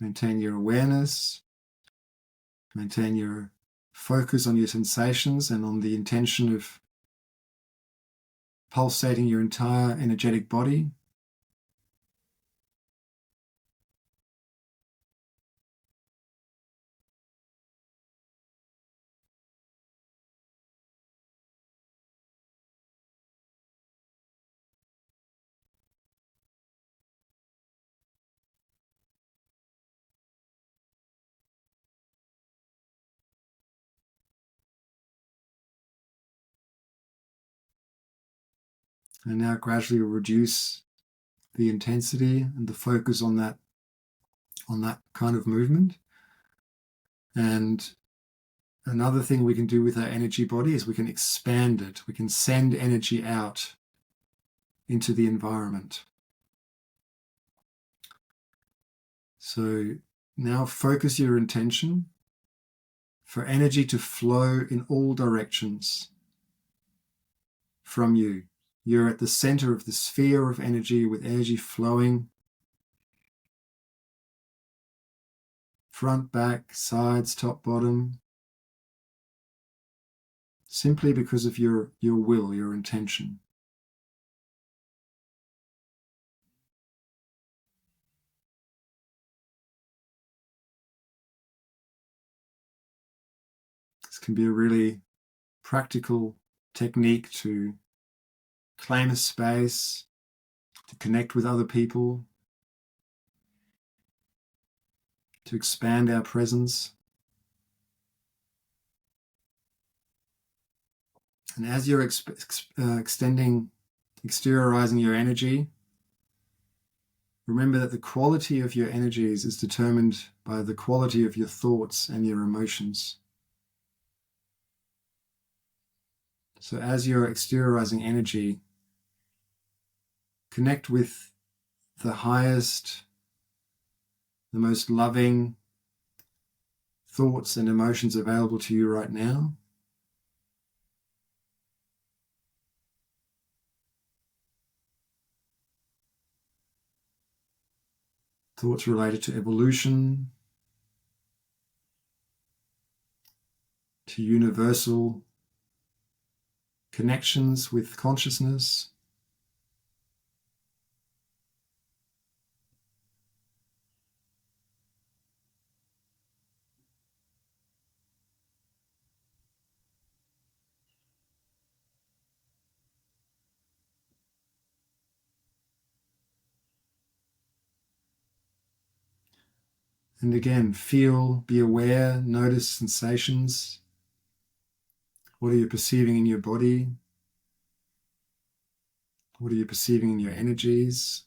Maintain your awareness, maintain your focus on your sensations and on the intention of pulsating your entire energetic body. And now gradually reduce the intensity and the focus on that, on that kind of movement. And another thing we can do with our energy body is we can expand it. We can send energy out into the environment. So now focus your intention for energy to flow in all directions from you. You're at the center of the sphere of energy, with energy flowing front, back, sides, top, bottom, simply because of your will, your intention. This can be a really practical technique to claim a space, to connect with other people, to expand our presence. And as you're extending, exteriorizing your energy, remember that the quality of your energies is determined by the quality of your thoughts and your emotions. So as you're exteriorizing energy, connect with the highest, the most loving thoughts and emotions available to you right now. Thoughts related to evolution, to universal connections with consciousness. And again, feel, be aware, notice sensations. What are you perceiving in your body? What are you perceiving in your energies?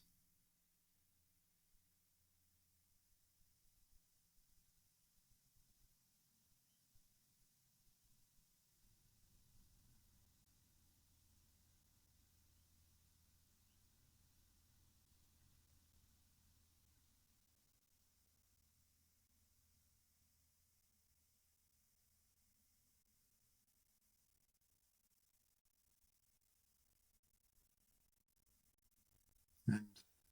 And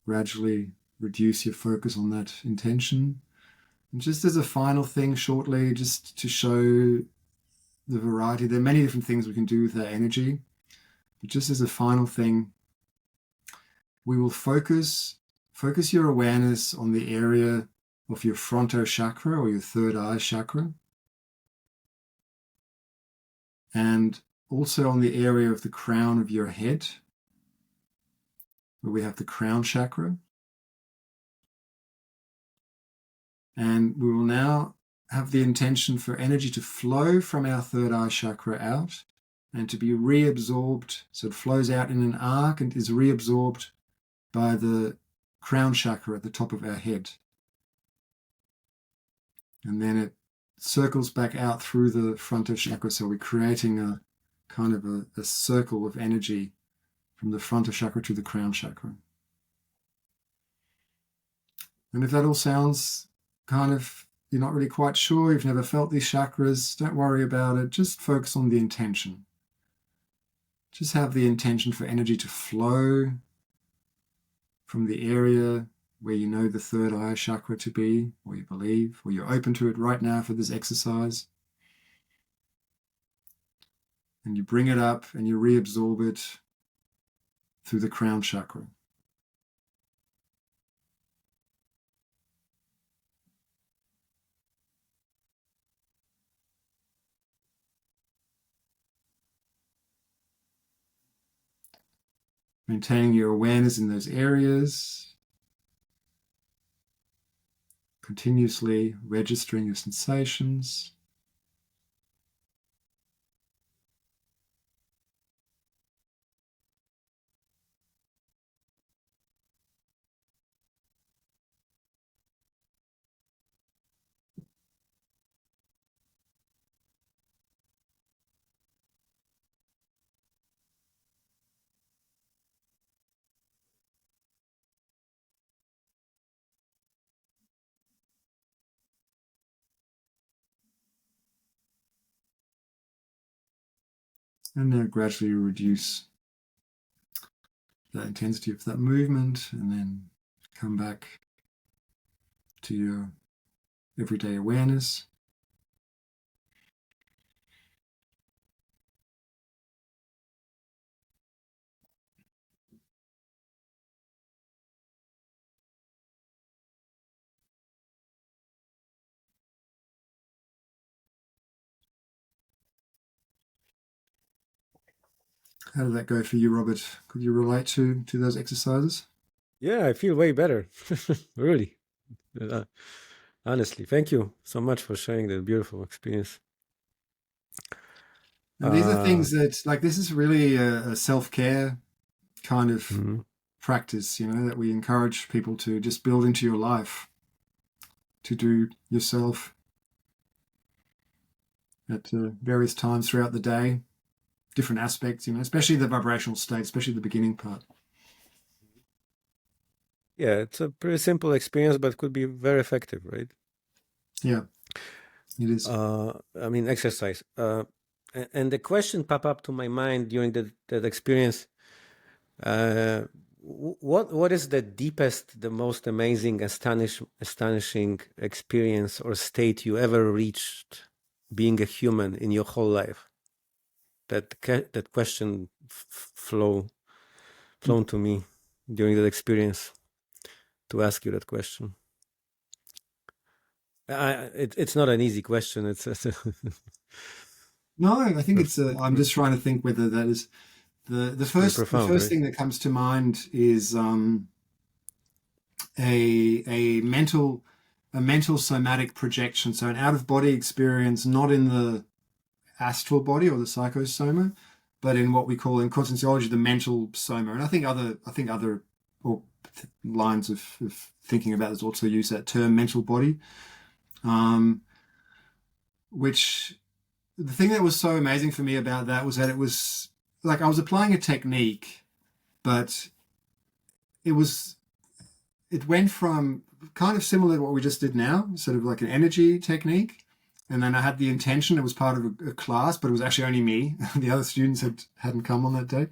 gradually reduce your focus on that intention. And just as a final thing, shortly, just to show the variety, there are many different things we can do with our energy. But just as a final thing, we will focus your awareness on the area of your frontal chakra, or your third eye chakra, and also on the area of the crown of your head, where we have the crown chakra. And we will now have the intention for energy to flow from our third eye chakra out and to be reabsorbed. So it flows out in an arc and is reabsorbed by the crown chakra at the top of our head. And then it circles back out through the frontal chakra. So we're creating a kind of a circle of energy from the frontal chakra to the crown chakra. And if that all sounds kind of, you're not really quite sure, you've never felt these chakras, don't worry about it. Just focus on the intention. Just have the intention for energy to flow from the area where you know the third eye chakra to be, or you believe, or you're open to it right now for this exercise. And you bring it up and you reabsorb it through the crown chakra. Maintaining your awareness in those areas. Continuously registering your sensations. And now gradually reduce the intensity of that movement, and then come back to your everyday awareness. How did that go for you, Robert? Could you relate to those exercises? Yeah, I feel way better. Really. Uh, Honestly, thank you so much for sharing that beautiful experience. And these are Uh, things that, like, this is really a self-care kind of mhm. practice, that we encourage people to just build into your life, to do yourself at various times throughout the day, different aspects, especially the vibrational state, especially the beginning part. Yeah, it's a pretty simple experience, but could be very effective, right? Yeah, it is. I mean, exercise. And the question pop up to my mind during that experience. Uh, what is the deepest, the most amazing, astonishing experience or state you ever reached being a human in your whole life? That question flown to me during that experience to ask you that question. It's not an easy question. It's No, I think it's. I'm pretty just trying to think whether that is the first. The profound, first right? thing that comes to mind is a mental somatic projection. So an out of body experience, not in the astral body or the psychosoma, but in what we call in conscienciology the mental soma. And I think other or lines of thinking about this also use that term, mental body. Um, which the thing that was so amazing for me about that was that it was like I was applying a technique, but it was it went from kind of similar to what we just did now, sort of like an energy technique. And then I had the intention, it was part of a class, but it was actually only me. The other students hadn't come on that day.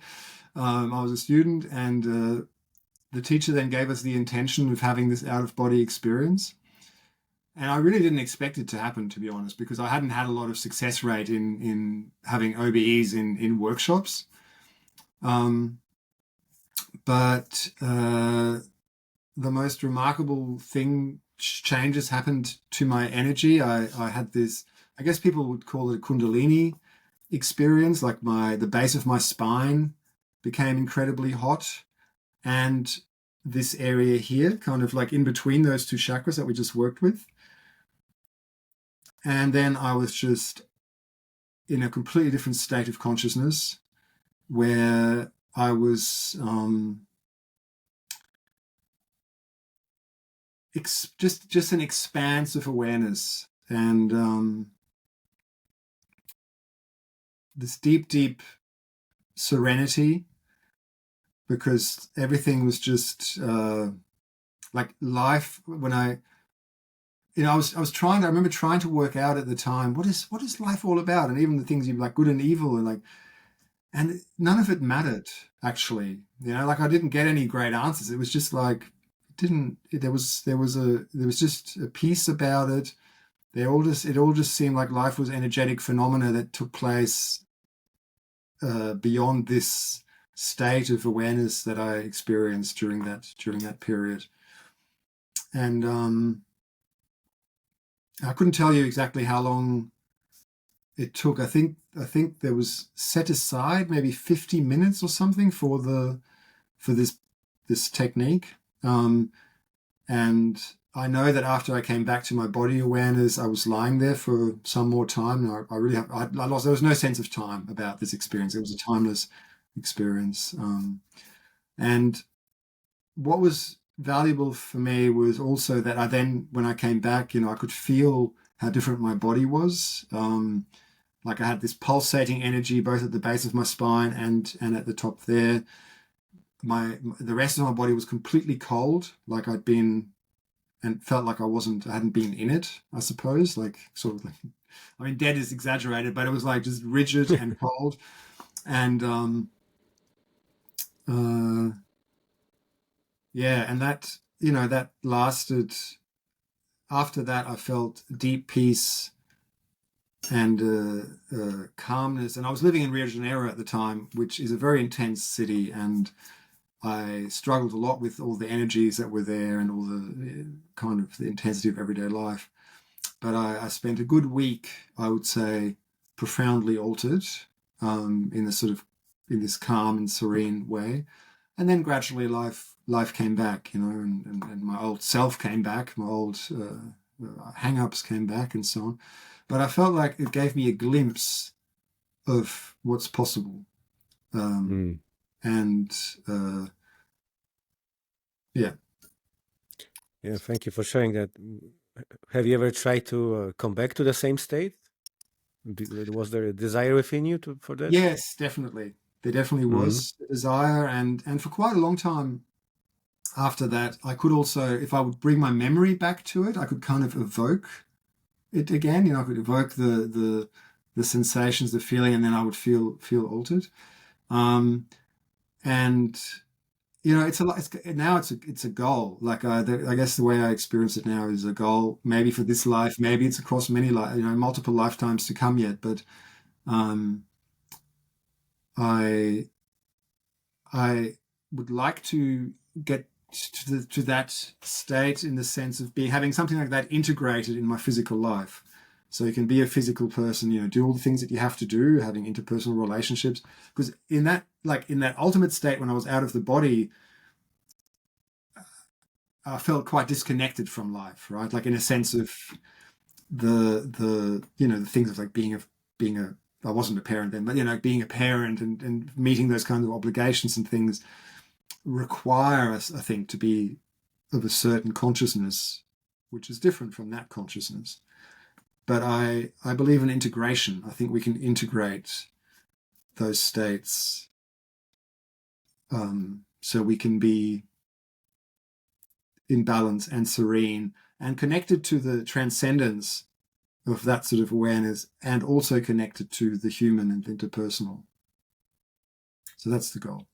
I was a student, and the teacher then gave us the intention of having this out of body experience. And I really didn't expect it to happen, to be honest, because I hadn't had a lot of success rate in having OBEs in workshops. Um, but the most remarkable changes happened to my energy. I had this, I guess people would call it a Kundalini experience, like the base of my spine became incredibly hot, and this area here, kind of like in between those two chakras that we just worked with. And then I was just in a completely different state of consciousness where I was just an expanse of awareness, and this deep serenity, because everything was just like life. When I remember trying to work out at the time, what is life all about, and even the things you like, good and evil, and none of it mattered actually. Like I didn't get any great answers. It was just like there was just a peace about it. It all just seemed like life was energetic phenomena that took place beyond this state of awareness that I experienced during that period. And I couldn't tell you exactly how long it took. I think there was set aside maybe 50 minutes or something for this technique. And I know that after I came back to my body awareness, I was lying there for some more time. And I lost. There was no sense of time about this experience. It was a timeless experience. And what was valuable for me was also that when I came back, I could feel how different my body was. Like I had this pulsating energy both at the base of my spine and at the top there. The rest of my body was completely cold, like I'd been and felt like I hadn't been in it, I suppose. Like sort of like, I mean, dead is exaggerated, but it was like just rigid and cold. And uh, yeah, and that, that lasted. After that, I felt deep peace and calmness. And I was living in Rio de Janeiro at the time, which is a very intense city, and I struggled a lot with all the energies that were there and all the kind of the intensity of everyday life. But I spent a good week, I would say, profoundly altered, in a sort of in this calm and serene way. And then gradually life came back, and my old self came back, my old hang-ups came back, and so on. But I felt like it gave me a glimpse of what's possible. Mm. And yeah. Yeah, thank you for sharing that. Have you ever tried to come back to the same state? Was there a desire within you for that? Yes, definitely. There definitely Mm-hmm. was a desire, and for quite a long time after that, I could also, if I would bring my memory back to it, I could kind of evoke it again. I could evoke the sensations, the feeling, and then I would feel altered. Um, and it's a lot. Now it's a goal. Like I guess the way I experience it now is a goal. Maybe for this life, maybe it's across many multiple lifetimes to come yet. But um, I I would like to get to that state in the sense of having something like that integrated in my physical life. So you can be a physical person, do all the things that you have to do, having interpersonal relationships. Because in that ultimate state, when I was out of the body, I felt quite disconnected from life, right? Like in a sense of the things of like being a I wasn't a parent then, but being a parent and meeting those kinds of obligations and things require us, I think, to be of a certain consciousness, which is different from that consciousness. But I believe in integration. I think we can integrate those states, so we can be in balance and serene and connected to the transcendence of that sort of awareness, and also connected to the human and interpersonal. So that's the goal.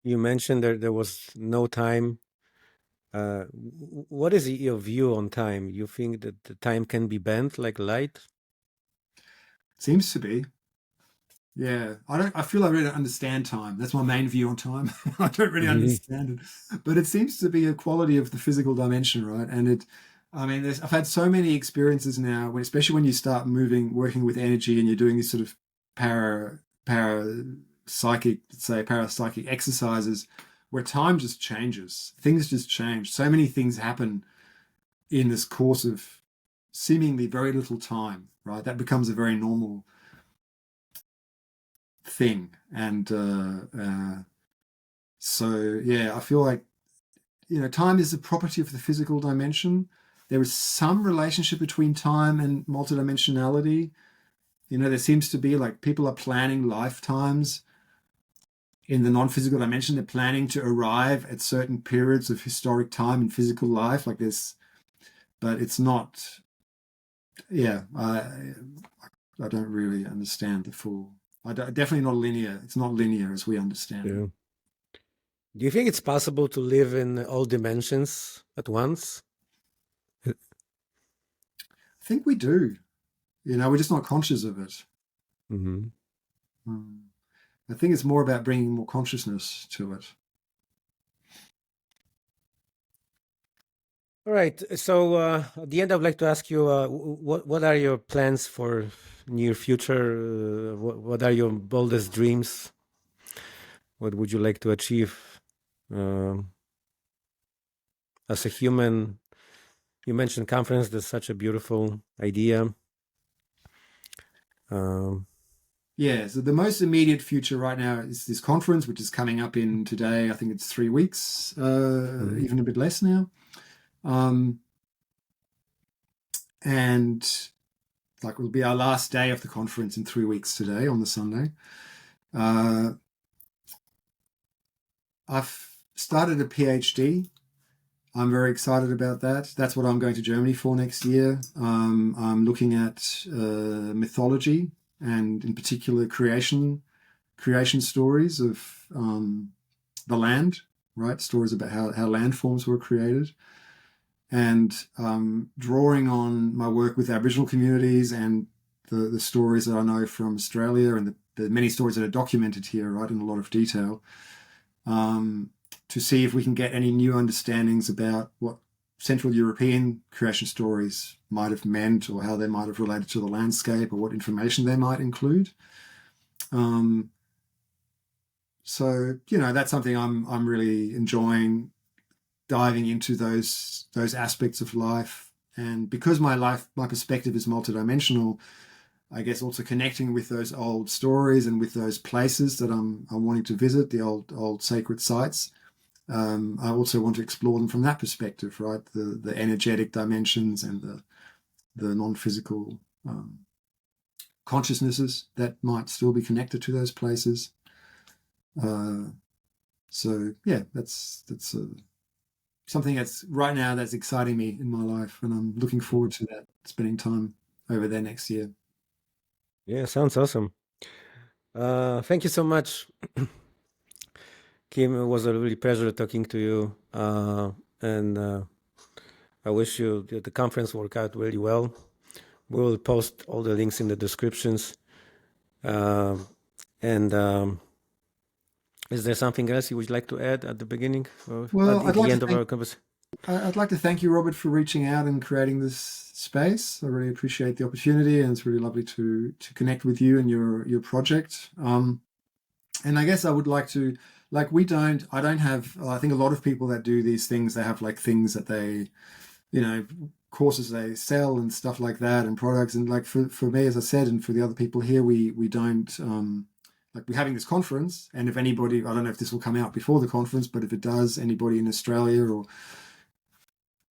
You mentioned there was no time. What is your view on time? You think that the time can be bent like light? Seems to be. Yeah, I feel I really don't understand time. That's my main view on time. I don't really Hmm. understand it, but it seems to be a quality of the physical dimension, right? I mean, I've had so many experiences now, especially when you start working with energy, and you're doing these sort of psychic, say parapsychic exercises, where time just changes. Things just change. So many things happen in this course of seemingly very little time, right? That becomes a very normal thing. And so, yeah, I feel like, time is a property of the physical dimension. There is some relationship between time and multidimensionality. There seems to be, like, people are planning lifetimes in the non-physical dimension. They're planning to arrive at certain periods of historic time in physical life, like this, but it's not. Yeah, I don't really understand the full. Definitely not linear. It's not linear as we understand it. Yeah. Do you think it's possible to live in all dimensions at once? I think we do. We're just not conscious of it. Hmm. Mm. I think it's more about bringing more consciousness to it. All right. So at the end, I'd like to ask you, what are your plans for near future? What are your boldest dreams? What would you like to achieve um, as a human? You mentioned conference. That's such a beautiful idea. Um, Yeah, so the most immediate future right now is this conference, which is coming up in today. I think it's 3 weeks, mhm. even a bit less now. Um, and like, it'll be our last day of the conference in 3 weeks today on the Sunday. Uh, I've started a PhD. I'm very excited about that. That's what I'm going to Germany for next year. I'm looking at mythology and in particular creation stories of the land, right? Stories about how landforms were created, and drawing on my work with Aboriginal communities and the stories that I know from Australia and the many stories that are documented here, right, in a lot of detail, to see if we can get any new understandings about what Central European creation stories might have meant, or how they might have related to the landscape, or what information they might include. So, that's something I'm really enjoying, diving into those aspects of life. And because my perspective is multidimensional, I guess also connecting with those old stories and with those places that I'm wanting to visit, the old sacred sites. I also want to explore them from that perspective, right? The energetic dimensions and the non-physical consciousnesses that might still be connected to those places. So yeah, that's something that's right now that's exciting me in my life, and I'm looking forward to that, spending time over there next year. Yeah, sounds awesome. Thank you so much, Kim. It was a really pleasure talking to you, and I wish you the conference work out really well. We will post all the links in the descriptions. And is there something else you would like to add at the beginning, or Well, at the end of our conversation? I'd like to thank you, Robert, for reaching out and creating this space. I really appreciate the opportunity, and it's really lovely to connect with you and your project. And I guess I would like to, like, I don't have, I think a lot of people that do these things, they have like things that they, courses they sell and stuff like that, and products. And like for me, as I said, and for the other people here, we don't, like, we're having this conference, and if anybody, I don't know if this will come out before the conference, but if it does, anybody in Australia or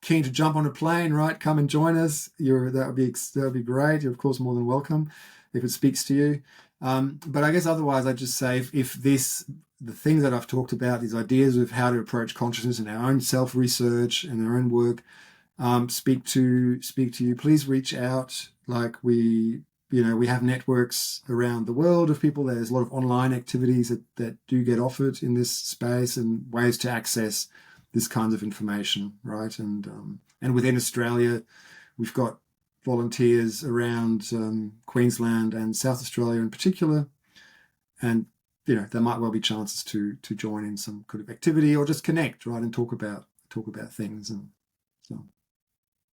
keen to jump on a plane, right, come and join us. That would be great. You're of course more than welcome if it speaks to you. But I guess otherwise, I just say if the things that I've talked about, these ideas of how to approach consciousness and our own self-research and our own work, speak to you, please reach out. Like, we have networks around the world of people. There's a lot of online activities that do get offered in this space, and ways to access this kind of information, right? And within Australia, we've got volunteers around Queensland and South Australia in particular, and there might well be chances to join in some kind of activity, or just connect, right, and talk about things. And so,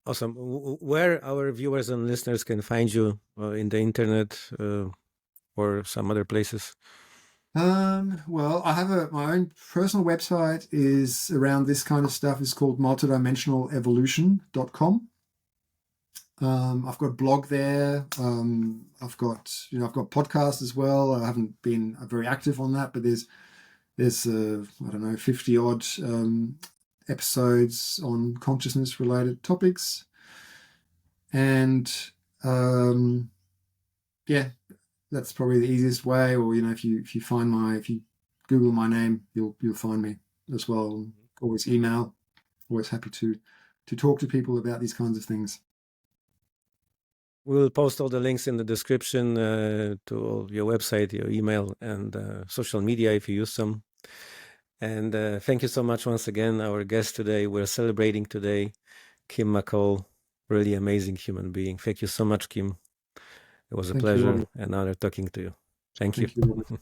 awesome. Where our viewers and listeners can find you in the internet or some other places? Well, I have my own personal website is around this kind of stuff. It's called multidimensionalevolution.com. I've got a blog there. I've got podcasts as well. I haven't been very active on that, but there's I don't know, 50 odd episodes on consciousness related topics. And yeah, that's probably the easiest way. Or if you Google my name, you'll find me as well. Always email. Always happy to talk to people about these kinds of things. We'll post all the links in the description to your website, your email, and social media if you use them. And thank you so much once again, our guest today. We're celebrating today Kim McCall, really amazing human being. Thank you so much, Kim. It was a pleasure and honor talking to you. Thank you. Thank you, Robert.